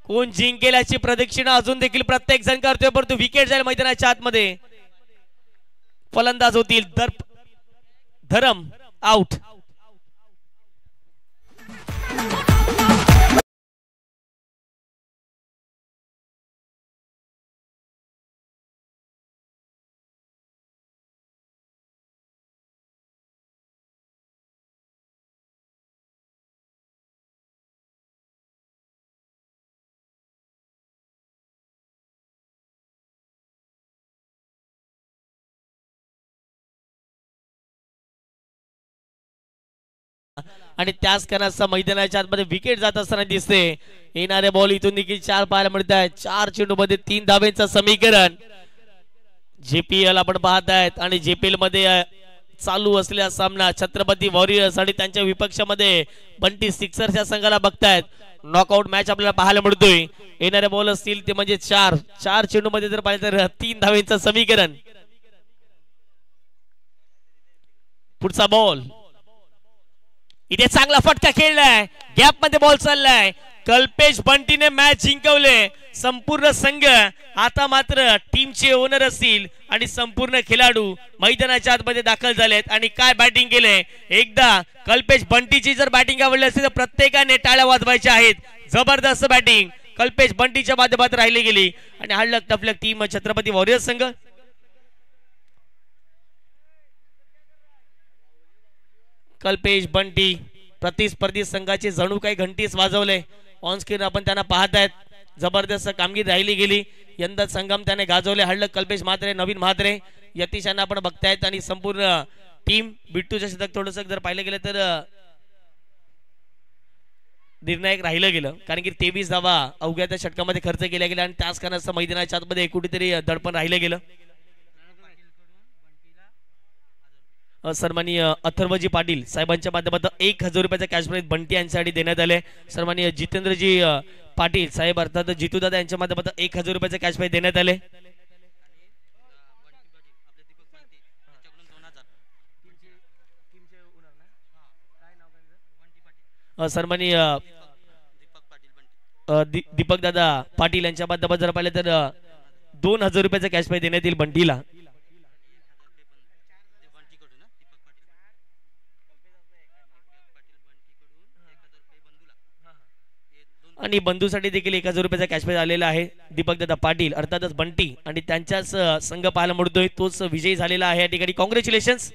कोण जिंकेल याची प्रदक्षिणा अजून देखील प्रत्येक जण करतोय, परंतु विकेट जाईल मैदानाच्या आतमध्ये. फलंदाज होतील धरम आउट. आणि त्याच कारणाचा मैदानाच्या आतमध्ये विकेट जात असताना दिसते. येणारे बॉल इथून देखील 4 पाहायला मिळत आहेत. 4 चेंडू मध्ये 3 धाब्यांचं समीकरण. JPL आपण पाहत आहेत आणि JPL मध्ये चालू असलेला सामना छत्रपती वॉरियर्स आणि त्यांच्या विपक्षामध्ये बंटी सिक्सर्स या संघाला बघतायत. नॉकआउट मॅच आपल्याला पाहायला मिळतोय. येणारे बॉल असतील ते म्हणजे 4 चेंडू मध्ये जर पाहिलं तर 3 धाब्यांचं समीकरण. पुढचा बॉल इथे चांगला फटका खेळलाय. गॅप मध्ये बॉल चाललाय. कल्पेश बंटीने मॅच जिंकवले. संपूर्ण संघ आता मात्र टीमचे ओनर असतील आणि संपूर्ण खेळाडू मैदानाच्या आतमध्ये दाखल झालेत. आणि काय बॅटिंग केले. एकदा कल्पेश बंटीची जर बॅटिंग आवडली असेल तर प्रत्येकाने टाळ्या वाजवायच्या आहेत. जबरदस्त बॅटिंग कल्पेश बंटीच्या माध्यमातून राहिली गेली आणि हळक टपलक टीम छत्रपती वॉरियर्स संघ. कल्पेश बंटी प्रतिस्पर्धी संघाचे जणू काही घंटीस वाजवले. ऑन स्क्रीन आपण त्यांना पाहत आहेत. जबरदस्त कामगिरी राहिली गेली. यंदा संगम त्याने गाजवले. हळक कल्पेश म्हात्रे, नवीन म्हात्रे, यतीशांना आपण बघतायत आणि संपूर्ण टीम. बिट्टूच्या शतक थोडंसं जर पाहिलं गेलं तर निर्णायक राहिलं गेलं, कारण की 23 धावा अवघ्या त्या षटकामध्ये खर्च केल्या गेल्या आणि त्याच कारणाचं मैदानाच्या आतमध्ये कुठेतरी दडपण राहिलं गेलं. सन्माननीय अथर्वजी पाटील साहेबांच्या माध्यमातून 1000 रुपयाचा कॅश प्राइज बंटी यांच्यासाठी देण्यात आले. सन्माननीय जितेंद्रजी पाटील साहेब अर्थात जितूदादा यांच्या माध्यमातून 1000 रुपयाचा कॅश प्राइज देण्यात आले. सन्माननीय दीपक दादा पाटील यांच्या माध्यमातून जर पाहिलं तर 2000 रुपयाचा कॅश प्राइज देण्यात येईल बंटीला. आणि बंधूसाठी देखील 1000 रुपयाचा कॅश प्राइज आलेला आहे. दीपक दादा पाटील अर्थातच बंटी आणि त्यांच्याच संघ पाहायला मिळतोय, तोच विजयी झालेला आहे या ठिकाणी. कॉंग्रॅच्युलेशन्स.